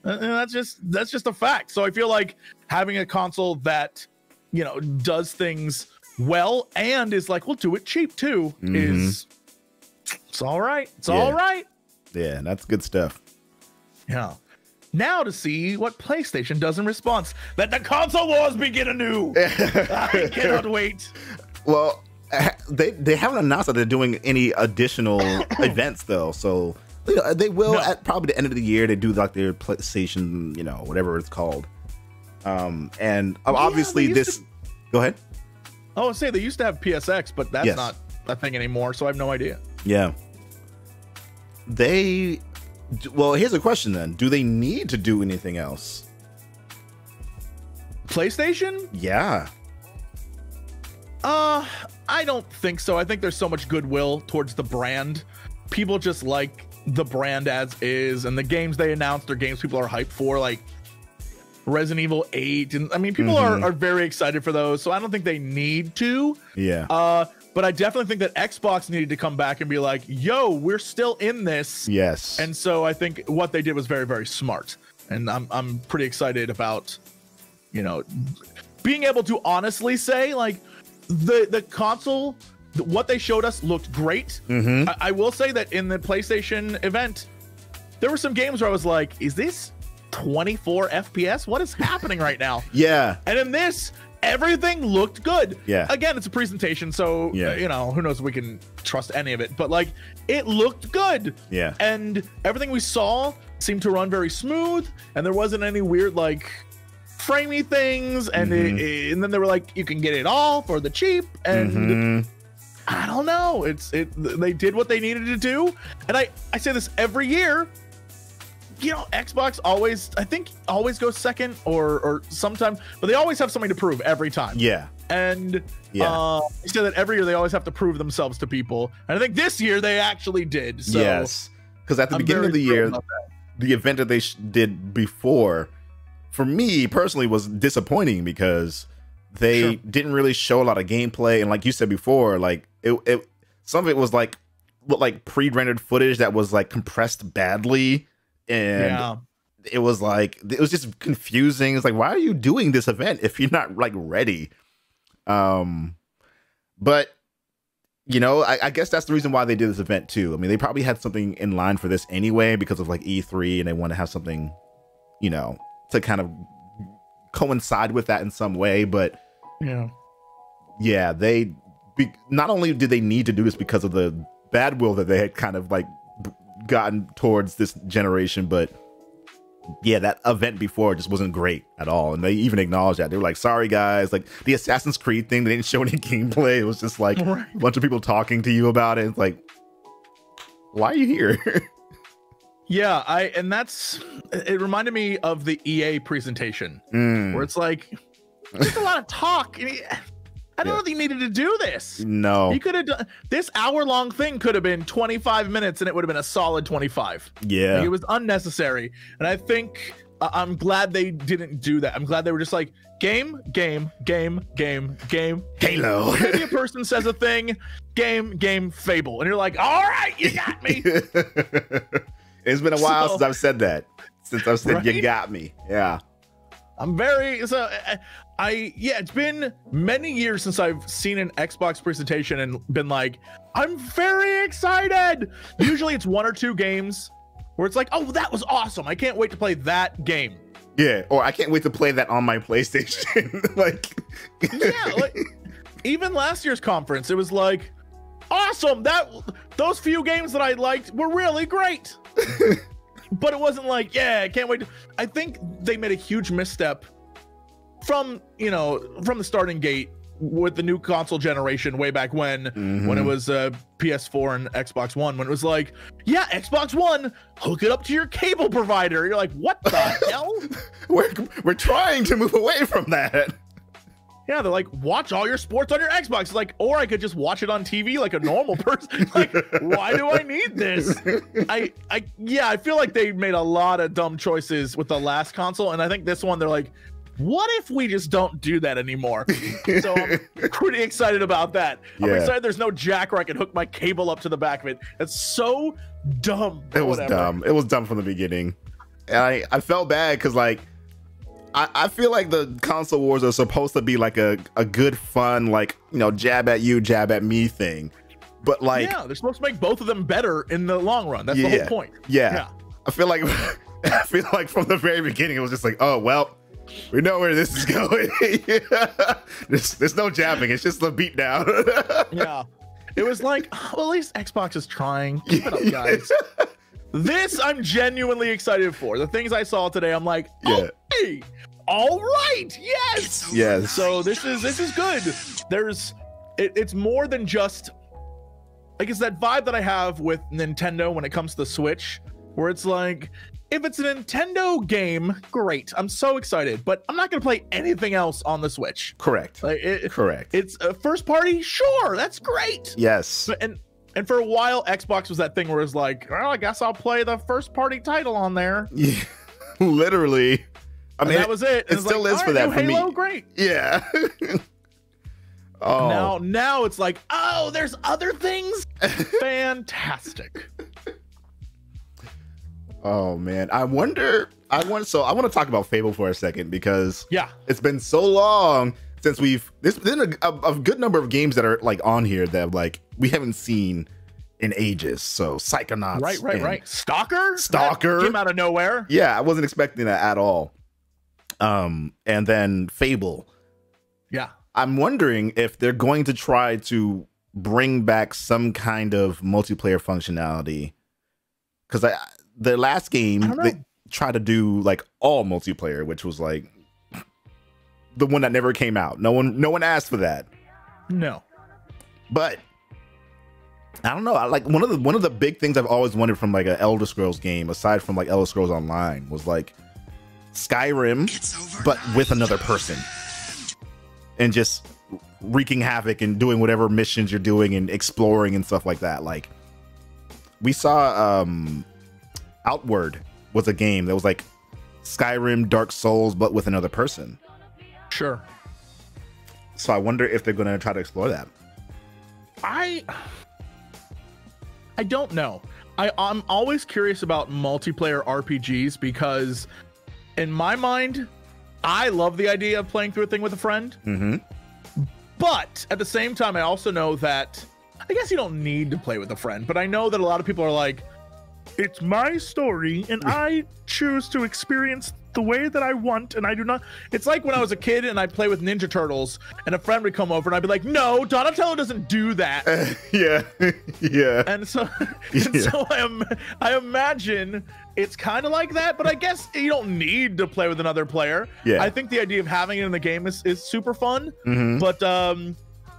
and that's just a fact. So I feel like having a console that, you know, does things well and is like, we'll do it cheap too, is it's all right. It's all right. Yeah, that's good stuff. Yeah. Now to see what PlayStation does in response. Let the console wars begin anew. I cannot wait. Well, they haven't announced that they're doing any additional events though, so you know, they will at probably the end of the year. They do like their PlayStation, you know, whatever it's called. And obviously this. Go ahead. Oh, say they used to have PSX, but that's not a thing anymore. So I have no idea. Yeah. Well, here's a question then. Do they need to do anything else? PlayStation? Yeah. I don't think so. I think there's so much goodwill towards the brand. People just like the brand as is, and the games they announced are games people are hyped for, like Resident Evil 8. And I mean, people are very excited for those, so I don't think they need to. Yeah. But I definitely think that Xbox needed to come back and be like, yo, we're still in this. Yes. And so I think what they did was very, very smart. And I'm pretty excited about, you know, being able to honestly say, like, the console, what they showed us looked great. I will say that in the PlayStation event, there were some games where I was like, is this 24 FPS? What is happening right now? Yeah. And in this, everything looked good. Yeah. Again, it's a presentation, so you know, who knows if we can trust any of it, but like, it looked good. Yeah. And everything we saw seemed to run very smooth, and there wasn't any weird like framey things, and and then they were like, you can get it all for the cheap, and I don't know, they did what they needed to do. And I say this every year, you know, Xbox always, I think, always goes second or sometimes, but they always have something to prove every time. Yeah. And you said that every year they always have to prove themselves to people. And I think this year they actually did. So yes. Because at the beginning of the year, the event that they did before, for me personally, was disappointing because they didn't really show a lot of gameplay. And like you said before, like it some of it was like pre-rendered footage that was like compressed badly. And it was just confusing. It's like, why are you doing this event if you're not like ready? But you know, I guess that's the reason why they did this event too. I mean, they probably had something in line for this anyway because of like E3, and they want to have something, you know, to kind of coincide with that in some way. But yeah, not only did they need to do this because of the bad will that they had kind of like gotten towards this generation, but yeah, that event before just wasn't great at all. And they even acknowledged that. They were like, sorry guys, like the Assassin's Creed thing, they didn't show any gameplay. It was just like a bunch of people talking to you about it. It's like, why are you here? Yeah, it reminded me of the EA presentation where it's like, just a lot of talk. I don't know if you needed to do this. No. You could have done this hour-long thing, could have been 25 minutes and it would have been a solid 25. Yeah. Like, it was unnecessary. And I think I'm glad they didn't do that. I'm glad they were just like, game. Halo. Maybe a person says a thing, game, Fable. And you're like, all right, you got me. It's been a while since I've said that. Since I've said, you got me. Yeah. It's been many years since I've seen an Xbox presentation and been like, I'm very excited. Usually it's one or two games where it's like, oh, that was awesome. I can't wait to play that game. Yeah, or I can't wait to play that on my PlayStation. Like, yeah, like even last year's conference, it was like, awesome. Those few games that I liked were really great. But it wasn't like, yeah, I can't wait. I think they made a huge misstep from the starting gate with the new console generation way back when it was PS4 and Xbox One, when it was like, yeah, Xbox One, hook it up to your cable provider. You're like, what the hell? We're trying to move away from that. Yeah, they're like, watch all your sports on your Xbox. It's like, or I could just watch it on TV like a normal person. Like, why do I need this? I feel like they made a lot of dumb choices with the last console, and I think this one they're like, what if we just don't do that anymore? So I'm pretty excited about that. I'm excited there's no jack where I can hook my cable up to the back of it. That's so dumb. It was dumb. It was dumb from the beginning. And I felt bad because, like, I feel like the console wars are supposed to be like a good, fun, like, jab at you, jab at me thing. But, like, yeah, they're supposed to make both of them better in the long run. That's the whole point. Yeah. I feel like from the very beginning, it was just like, oh, well, we know where this is going. There's no jabbing. It's just a beat down. Yeah. It was like, well, at least Xbox is trying. Keep it up, guys. This I'm genuinely excited for. The things I saw today, I'm like, hey, all right, yes. Yes. So this is good. It's more than just, like, it's that vibe that I have with Nintendo when it comes to the Switch, where it's like, if it's a Nintendo game, great. I'm so excited, but I'm not going to play anything else on the Switch. Correct. Correct. It's a first party, sure, that's great. Yes. And for a while, Xbox was that thing where it's like, well, I guess I'll play the first party title on there. Yeah, literally. I mean, that was it. It still is for that for Halo, me. Great. Yeah. Oh. Now it's like, oh, there's other things. Fantastic. Oh man, I want to talk about Fable for a second, because it's been so long since there's been a good number of games that are like on here that like we haven't seen in ages. So Psychonauts, right. Stalker that came out of nowhere. Yeah, I wasn't expecting that at all. And then Fable. Yeah, I'm wondering if they're going to try to bring back some kind of multiplayer functionality, because the last game they tried to do like all multiplayer, which was like the one that never came out. No one asked for that. No. But I don't know. I like one of the big things I've always wanted from like an Elder Scrolls game, aside from like Elder Scrolls Online, was like Skyrim, but with another person, and just wreaking havoc and doing whatever missions you're doing and exploring and stuff like that. Like we saw Outward was a game that was like Skyrim, Dark Souls, but with another person. Sure. So I wonder if they're going to try to explore that. I don't know. I'm always curious about multiplayer RPGs, because in my mind, I love the idea of playing through a thing with a friend. But at the same time, I also know that I guess you don't need to play with a friend, but I know that a lot of people are like, it's my story and I choose to experience the way that I want, and I do not. It's like when I was a kid and I play with Ninja Turtles and a friend would come over and I'd be like, no, Donatello doesn't do that. Yeah. And so I imagine it's kind of like that, but I guess you don't need to play with another player. Yeah. I think the idea of having it in the game is super fun. But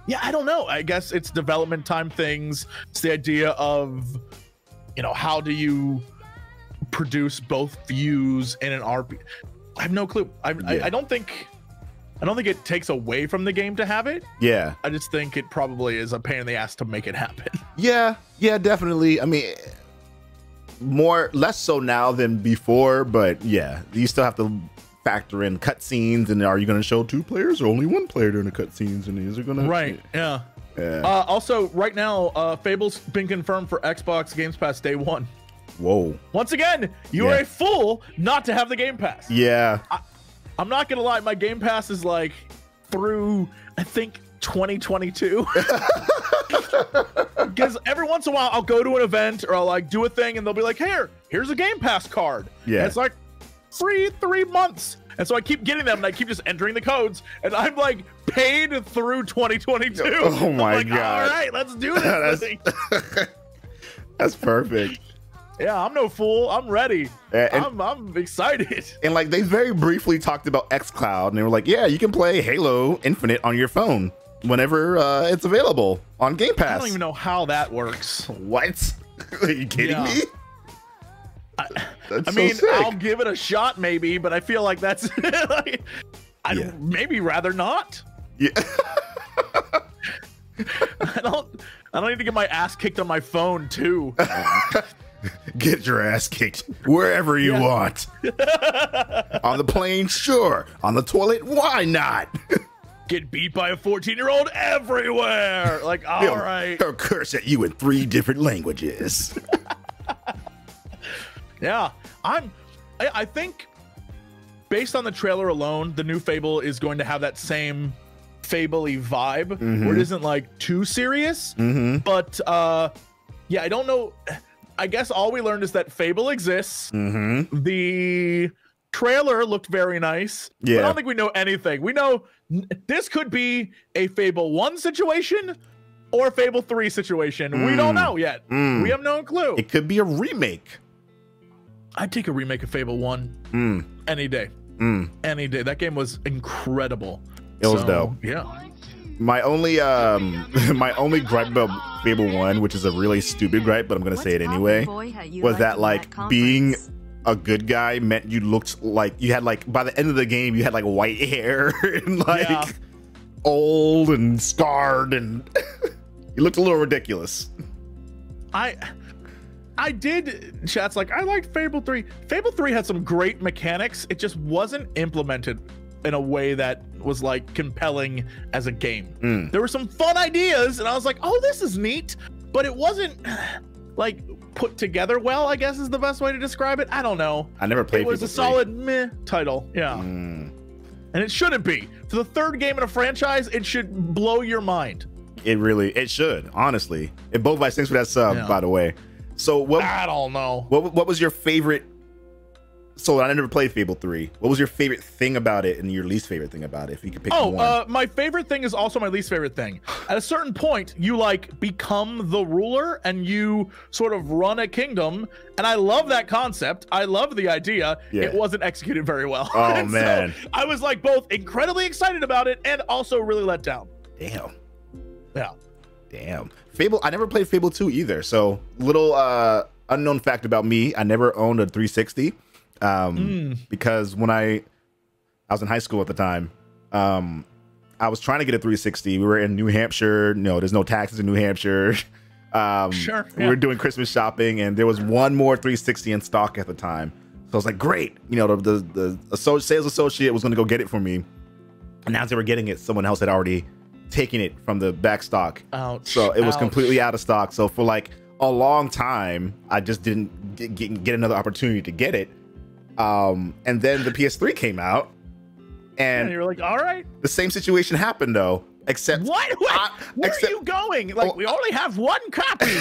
yeah, I don't know. I guess it's development time things. It's the idea of, how do you produce both views in an RP? I have no clue. I don't think it takes away from the game to have it. Yeah. I just think it probably is a pain in the ass to make it happen. Yeah, definitely. I mean, less so now than before, but yeah, you still have to factor in cutscenes, and are you going to show 2 players or only 1 player during the cutscenes? And is it going to Yeah. Yeah. Also, right now, Fable's been confirmed for Xbox Games Pass day 1. Whoa. Once again, you are a fool not to have the Game Pass. Yeah. I'm not going to lie. My Game Pass is like through, I think, 2022. Because every once in a while I'll go to an event or I'll like do a thing and they'll be like, here's a Game Pass card. Yeah. And it's like free 3 months. And so I keep getting them and I keep just entering the codes and I'm like paid through 2022. Oh my like, God. All right, let's do this thing. That's perfect. Yeah, I'm no fool. I'm ready. I'm excited. And like they very briefly talked about xCloud and they were like, yeah, you can play Halo Infinite on your phone whenever it's available on Game Pass. I don't even know how that works. What? Are you kidding me? I mean, I'll give it a shot maybe, but I feel like that's like, I'd maybe rather not. Yeah. I don't need to get my ass kicked on my phone too. Get your ass kicked wherever you want. On the plane, sure. On the toilet, why not? Get beat by a 14-year-old everywhere. Like, all right. He'll curse at you in 3 different languages. Yeah, I think based on the trailer alone, the new Fable is going to have that same Fable-y vibe where it isn't like too serious. But yeah, I don't know. I guess all we learned is that Fable exists. The trailer looked very nice. Yeah. But I don't think we know anything. We know this could be a Fable 1 situation or a Fable 3 situation. We don't know yet. We have no clue. It could be a remake. I'd take a remake of Fable 1 any day. Any day. That game was incredible. It was dope. Yeah. My only my only gripe about Fable 1, which is a really stupid gripe, but I'm gonna say it anyway, was that like being a good guy meant you looked like you had like by the end of the game you had like white hair and like old and scarred and you looked a little ridiculous. I did, chat's like, I liked Fable 3. Fable 3 had some great mechanics. It just wasn't implemented in a way that was like compelling as a game. There were some fun ideas and I was like, oh, this is neat, but it wasn't like put together well, I guess is the best way to describe it. I don't know. I never played it. It was Fable a solid meh title. Yeah. And it shouldn't be. For the 3rd game in a franchise, it should blow your mind. It should, honestly. And both thanks for that sub, by the way. So what? I don't know. What was your favorite? So I never played Fable 3. What was your favorite thing about it and your least favorite thing about it? If you could pick one. My favorite thing is also my least favorite thing. At a certain point, you like become the ruler and you sort of run a kingdom. And I love that concept. I love the idea. Yeah. It wasn't executed very well. Oh man. So I was like both incredibly excited about it and also really let down. Damn. Yeah. Damn. Fable, I never played Fable 2 either. So little unknown fact about me, I never owned a 360. Because when I was in high school at the time, I was trying to get a 360. We were in New Hampshire. No, there's no taxes in New Hampshire. Sure. We were doing Christmas shopping and there was one more 360 in stock at the time. So I was like, great. You know, the sales associate was going to go get it for me. And as they were getting it, someone else had already taken it from the back stock. Ouch. So it was completely out of stock. So for like a long time, I just didn't get another opportunity to get it. And then the PS3 came out, and you're like, all right. The same situation happened though, except where are you going? Like, we only have one copy.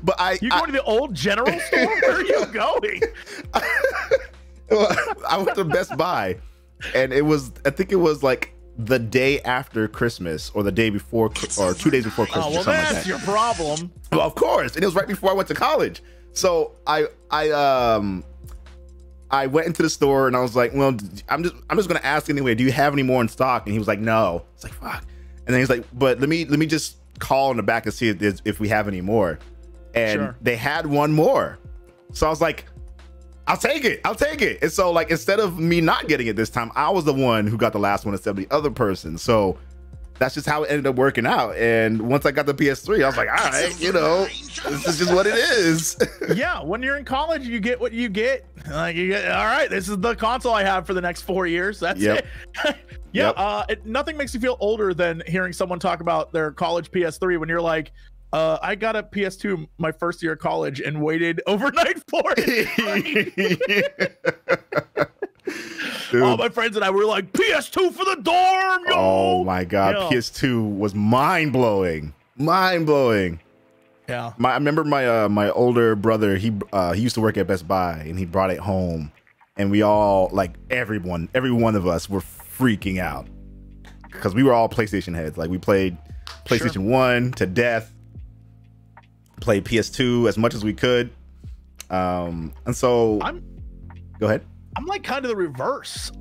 But you going to the old general store? Where are you going? I went to Best Buy, and I think it was like the day after Christmas or the day before or 2 days before Christmas. Oh, well, or something that's like that. your problem. Well, of course, and it was right before I went to college. So I went into the store and I was like, well, I'm just gonna ask anyway. Do you have any more in stock? And he was like, no. It's like, fuck. And then he's like, but let me just call in the back and see if we have any more. And they had one more. So I was like, I'll take it. And so like, instead of me not getting it this time, I was the one who got the last one instead of the other person. So that's just how it ended up working out. And once I got the PS3, I was like, all right, you know, this is just what it is. Yeah, when you're in college, you get what you get. Like, you get, all right, this is the console I have for the next 4 years. That's it. Yeah, nothing makes you feel older than hearing someone talk about their college PS3 when you're like, I got a PS2 my first year of college and waited overnight for it. All my friends and I were like, PS2 for the dorm, yo! Oh my god, PS2 was mind-blowing. Mind blowing. Yeah. I remember my older brother. He used to work at Best Buy, and he brought it home, and we all, like, every one of us were freaking out because we were all PlayStation heads. Like, we played PlayStation 1 to death, played PS2 as much as we could, and so go ahead. I'm like kind of the reverse.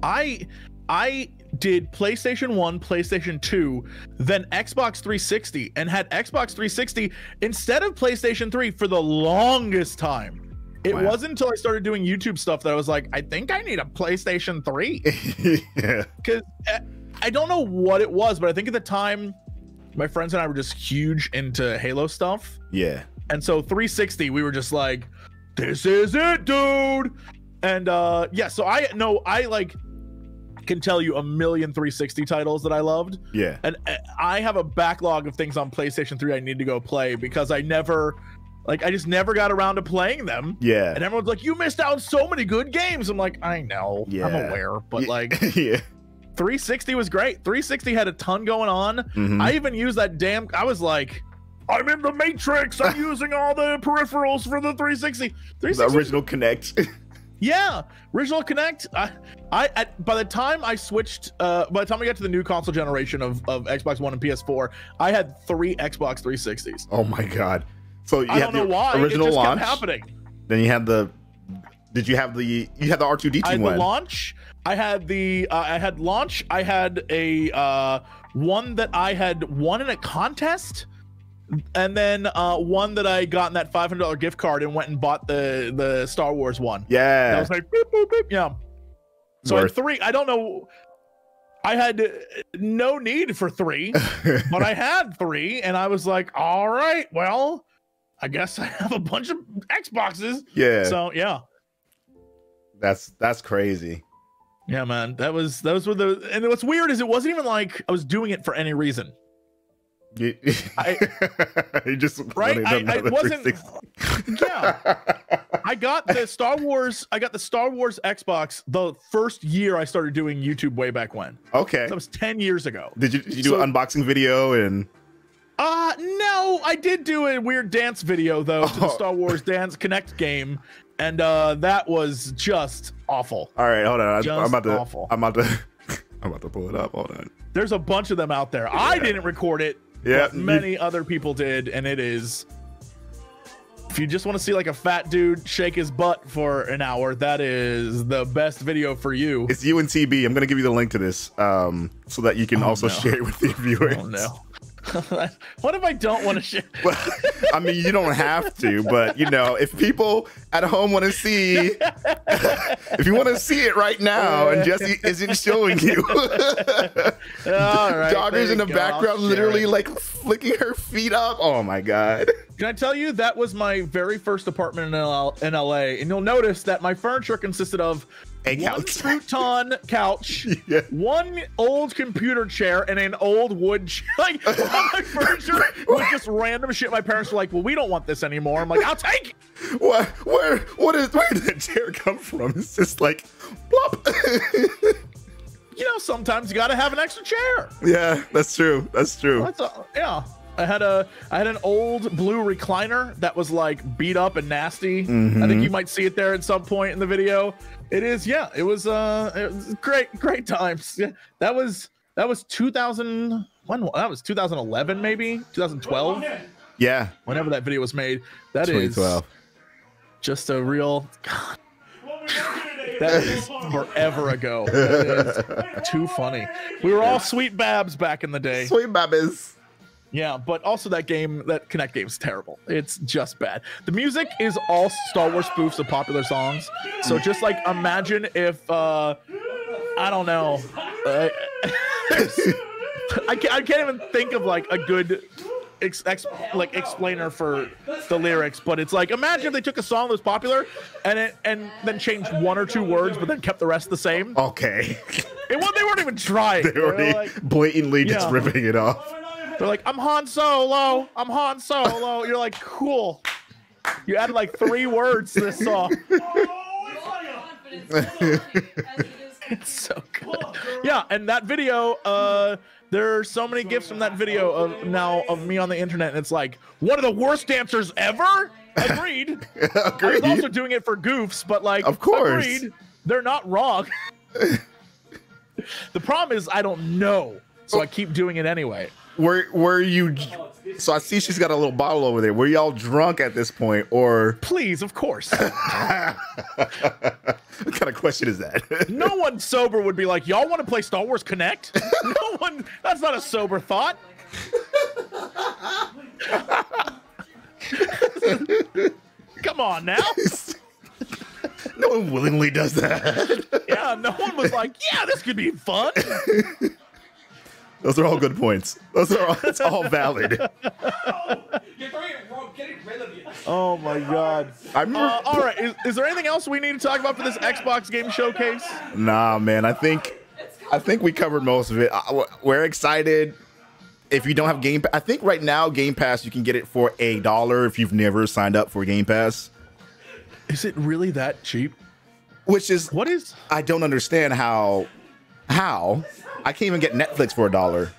I did PlayStation 1, PlayStation 2, then Xbox 360, and had Xbox 360 instead of PlayStation 3 for the longest time. It wasn't until I started doing YouTube stuff that I was like, I think I need a PlayStation 3. Yeah. Because I don't know what it was, but I think at the time, my friends and I were just huge into Halo stuff. Yeah. And so 360, we were just like, this is it, dude. And yeah, so I like can tell you a million 360 titles that I loved. Yeah. And I have a backlog of things on PlayStation 3 I need to go play because I just never got around to playing them. Yeah. And everyone's like, you missed out on so many good games. I'm like, I know. Yeah. I'm aware. But like, yeah. 360 was great. 360 had a ton going on. Mm-hmm. I even used that I was like, I'm in the Matrix. I'm using all the peripherals for the 360. The original Kinect. Yeah, original Kinect. By the time I switched, by the time we got to the new console generation of Xbox One and PS4, I had 3 Xbox 360s. Oh my god! So you I had don't know the why original it just launch. kept happening. Then you had the. Did you have the? You had the R2D2 I had one. the launch. I had the. I had launch. I had a one that I had won in a contest. And then one that I got in that $500 gift card and went and bought the Star Wars one. Yeah. And I was like, boop, boop, boop. Yeah. So I had 3. I don't know. I had no need for 3, but I had 3, and I was like, all right, well, I guess I have a bunch of Xboxes. Yeah. So yeah. That's crazy. Yeah, man. Those were the. And what's weird is it wasn't even like I was doing it for any reason. You just right. I wasn't. Yeah, I got the Star Wars Xbox the first year I started doing YouTube way back when. Okay, that was 10 years ago. Did you do an unboxing video and? No, I did do a weird dance video though to the Star Wars Dance Connect game, and that was just awful. All right, hold on. I'm about to. Awful. I'm about to pull it up. Hold on. There's a bunch of them out there. Yeah. I didn't record it. Yeah, but many other people did, and it is. If you just want to see like a fat dude shake his butt for an hour, that is the best video for you. It's you and TB. I'm gonna give you the link to this, so that you can also share it with your viewers. Oh no. What if I don't want to share? Well, I mean, you don't have to, but you know, if people at home want to see, if you want to see it right now, and Jesse isn't showing you, all right, Dogger's in the background, literally like flicking her feet up. Oh my god! Can I tell you that was my very first apartment in LA, and you'll notice that my furniture consisted of one futon couch, one old computer chair, and an old wood chair. Like, all my furniture was just random shit. My parents were like, well, we don't want this anymore. I'm like, I'll take it. Where did that chair come from? It's just like, plop. You know, sometimes you got to have an extra chair. Yeah, that's true. That's true. Yeah. I had an old blue recliner that was like beat up and nasty. Mm-hmm. I think you might see it there at some point in the video. It is, yeah. It was great times. Yeah, that was 2000. When that was 2011, maybe 2012. Yeah, whenever that video was made. That 2012. Is just a real. God. That is forever ago. That is too funny. We were all sweet babs back in the day. Sweet babbies. Yeah, but also that Kinect game is terrible. It's just bad. The music is all Star Wars spoofs of popular songs. So just like imagine if I don't know, I can't even think of like a good explainer for the lyrics, but it's like imagine if they took a song that was popular and then changed 1 or 2 words, but then kept the rest the same. Okay. They weren't even trying. They were like, blatantly just ripping it off. They're like, I'm Han Solo. I'm Han Solo. You're like, cool. You added like 3 words to this song. It's so good. Yeah, and that video, there are so many gifs from that video of me on the internet, and it's like one of the worst dancers ever. Agreed. I was also doing it for goofs, but like, of course, agreed. They're not wrong. The problem is I don't know, so I keep doing it anyway. Were you? So I see she's got a little bottle over there. Were y'all drunk at this point, or? Please, of course. What kind of question is that? No one sober would be like, y'all want to play Star Wars Connect? No one. That's not a sober thought. Come on now. No one willingly does that. Yeah, no one was like, yeah, this could be fun. Those are all good points. That's all valid. Oh my god. All right, is there anything else we need to talk about for this Xbox Game Showcase? Nah, man. I think we covered most of it. We're excited. If you don't have Game Pass, I think right now Game Pass you can get it for $1 if you've never signed up for Game Pass. Is it really that cheap? Which is what is? I don't understand how I can't even get Netflix for $1.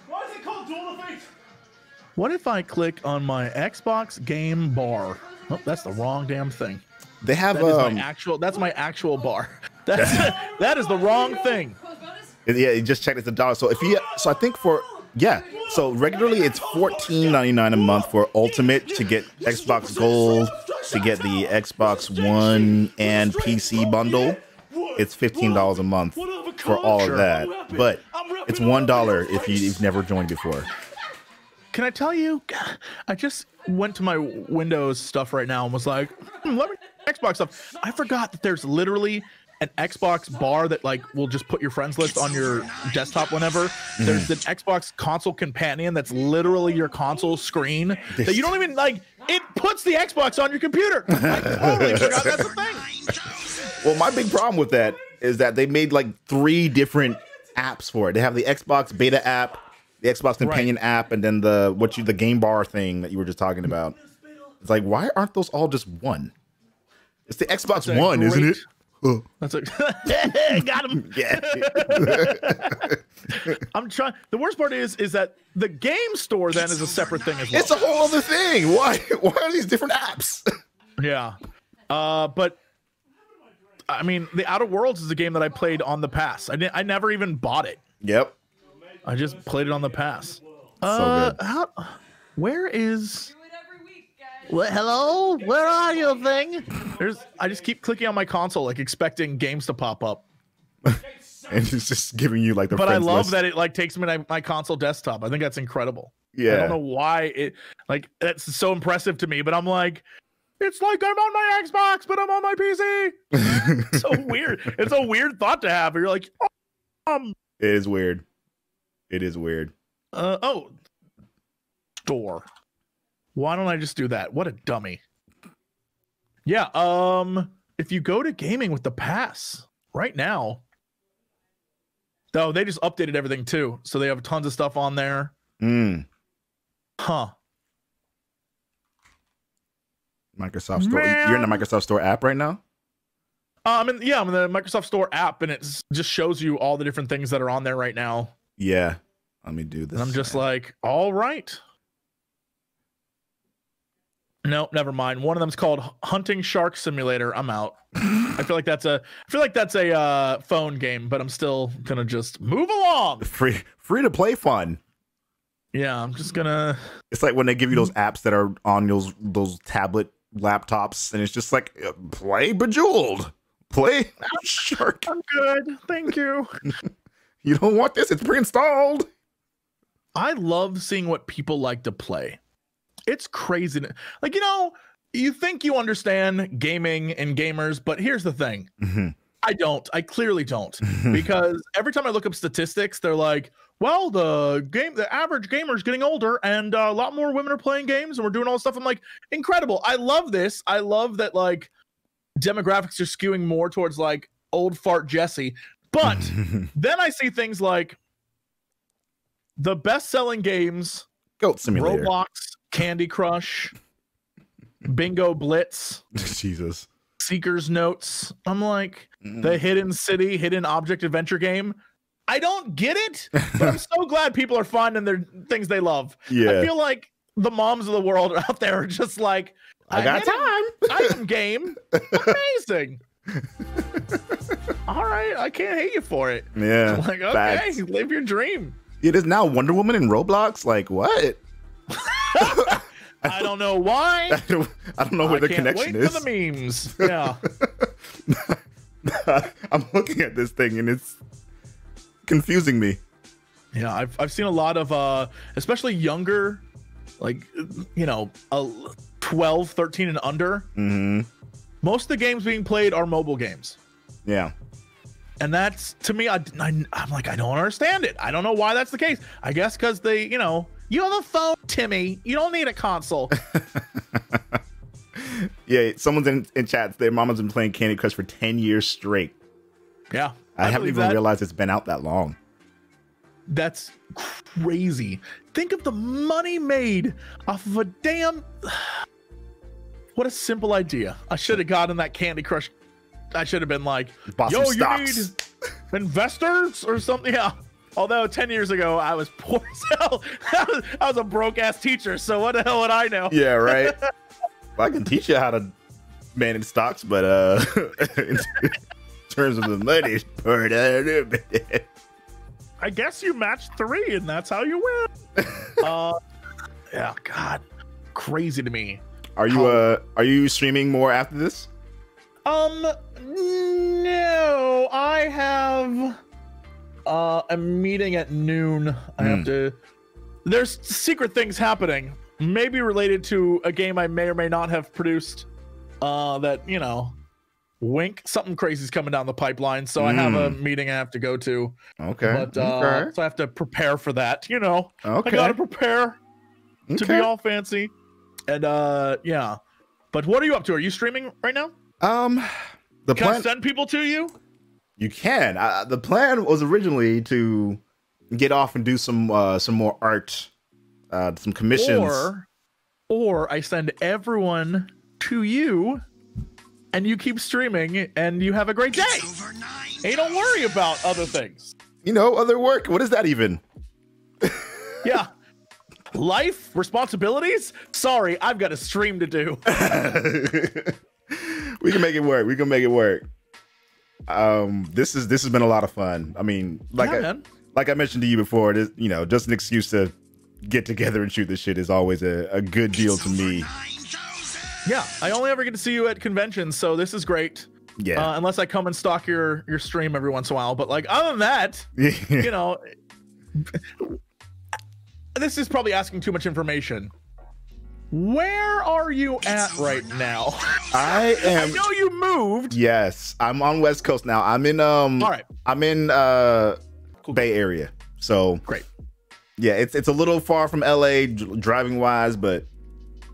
Why is it called Duel of Fate? What if I click on my Xbox Game Bar? Oh, that's the wrong damn thing. They have that's my actual bar. That is the wrong thing. Yeah, you just checked it's $1. So I think so regularly it's $14.99 a month for Ultimate to get Xbox Gold, to get the Xbox One and PC bundle. It's $15 a month for all of that, but it's $1 if you've never joined before. Can I tell you? I just went to my Windows stuff right now and was like, let me Xbox stuff. I forgot that there's literally an Xbox bar that like will just put your friends list on your desktop whenever. There's an Xbox console companion that's literally your console screen that you don't even like. It puts the Xbox on your computer. I totally forgot that's a thing. Well, my big problem with that is that they made like 3 different apps for it. They have the Xbox Beta app, the Xbox Companion app, and then the Game Bar thing that you were just talking about. It's like, why aren't those all just one? It's the Xbox One, isn't it? That's like got him. Yeah. I'm trying. The worst part is that the game store then is a separate thing as well. It's a whole other thing. Why are these different apps? Yeah. But I mean, The Outer Worlds is a game that I played on the pass. I never even bought it. Yep. I just played it on the pass. So good. Where is? What? Hello? Where are you, thing? I just keep clicking on my console, like expecting games to pop up. And it's just giving you like the. But I love list. that it like takes me to my console desktop. I think that's incredible. Yeah. I don't know why that's so impressive to me, but I'm like, it's like I'm on my Xbox, but I'm on my PC. So weird. It's a weird thought to have. You're like, It is weird. It is weird. Store. Why don't I just do that? What a dummy. Yeah, if you go to gaming with the pass right now. Oh, they just updated everything too. So they have tons of stuff on there. Huh. Microsoft Store. You're in the Microsoft Store app right now? I'm in the Microsoft Store app, and it just shows you all the different things that are on there right now. Yeah. Let me do this. And I'm just like, all right. Nope, never mind. One of them's called Hunting Shark Simulator. I'm out. I feel like that's a phone game, but I'm still gonna just move along. Free to play fun. Yeah, I'm just gonna. It's like when they give you those apps that are on those tablet laptops, and it's just like play Bejeweled, play Shark. I'm good, thank you. You don't want this? It's pre-installed. I love seeing what people like to play. It's crazy. Like, you think you understand gaming and gamers, but here's the thing. I don't. I clearly don't. Because every time I look up statistics, they're like, well, the average gamer is getting older and a lot more women are playing games and we're doing all this stuff. I'm like, incredible. I love this. I love that like demographics are skewing more towards like old fart Jesse. But then I see things like the best-selling games, Goat Simulator, Roblox, Candy Crush, Bingo Blitz, Jesus, Seeker's Notes. I'm like, the hidden city, hidden object adventure game. I don't get it, but I'm so glad people are finding their things they love. Yeah. I feel like the moms of the world out there are just like, I got time. Item game. Amazing. All right, I can't hate you for it. Yeah. I'm like, okay, facts. live your dream. It is now Wonder Woman in Roblox. Like, what? I don't know why. I don't know where the connection is. Wait for the memes. Yeah. I'm looking at this thing and it's confusing me. Yeah, I've seen a lot of especially younger, like 12, 13 and under. Most of the games being played are mobile games. Yeah. And that's, to me, I'm like, I don't understand it. I don't know why that's the case. I guess because they, you have a phone, Timmy. You don't need a console. Yeah, someone's in chat. Their mama's been playing Candy Crush for 10 years straight. Yeah. I haven't even realized it's been out that long. That's crazy. Think of the money made off of a damn... What a simple idea. I should have gotten that Candy Crush. I should have been like, yo, you need investors or something. Yeah. Although 10 years ago, I was poor as hell. I was a broke-ass teacher, so what the hell would I know? Yeah, right? Well, I can teach you how to manage stocks, but in terms of the money part, I don't know about that. I guess you matched 3, and that's how you win. Yeah, God. Crazy to me. Are you streaming more after this? No, I have a meeting at noon. I have to. There's secret things happening, maybe related to a game I may or may not have produced. That wink, something crazy's coming down the pipeline. So I have a meeting I have to go to. Okay. But so I have to prepare for that. Okay. I gotta prepare to be all fancy. And yeah. But what are you up to? Are you streaming right now? Can I send people to you? You can. The plan was originally to get off and do some more art, some commissions. Or I send everyone to you, and you keep streaming, and you have a great day. And you don't worry about other things. Other work. What is that even? Yeah. Life, responsibilities. Sorry, I've got a stream to do. We can make it work. We can make it work. This has been a lot of fun. I mean, like I mentioned to you before, it is, just an excuse to get together and shoot this shit is always a good deal to me. Yeah, I only ever get to see you at conventions, so this is great. Yeah. Unless I come and stalk your stream every once in a while, but like other than that, this is probably asking too much information. Where are you at right now? I know you moved. Yes, I'm on West Coast now. I'm in all right. I'm in Bay Area. So great. Yeah, it's a little far from LA driving wise, but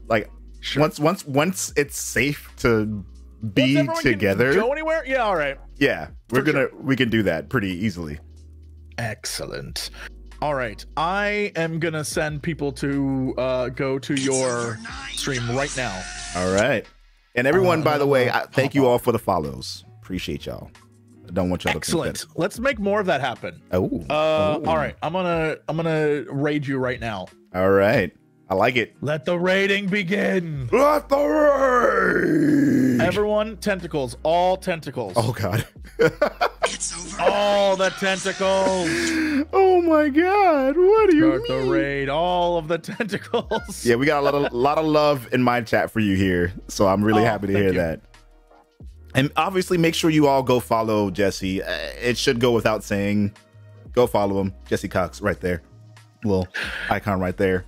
like once it's safe to be together. Go anywhere? Yeah, all right. Yeah, we can do that pretty easily. Excellent. All right, I am gonna send people to go to your stream right now. All right, and everyone, by the way, thank you all for the follows. Appreciate y'all. I don't want y'all to think that. Let's make more of that happen. Oh. All right, I'm gonna raid you right now. All right, I like it. Let the raiding begin. Let the raid. Everyone, tentacles, all tentacles. Oh God. All the tentacles. Oh my God! What do you mean? The raid, all of the tentacles. Yeah, we got a lot of love in my chat for you here, so I'm really happy to hear that. And obviously, make sure you all go follow Jesse. It should go without saying. Go follow him, Jesse Cox, right there. Little icon right there.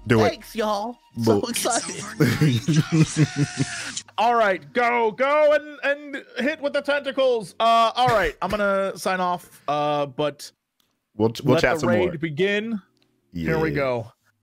Do it. Thanks, y'all. So excited. All right, go and hit with the tentacles. All right, I'm gonna sign off. But we'll let chat the some raid more. begin. Yeah. Here we go.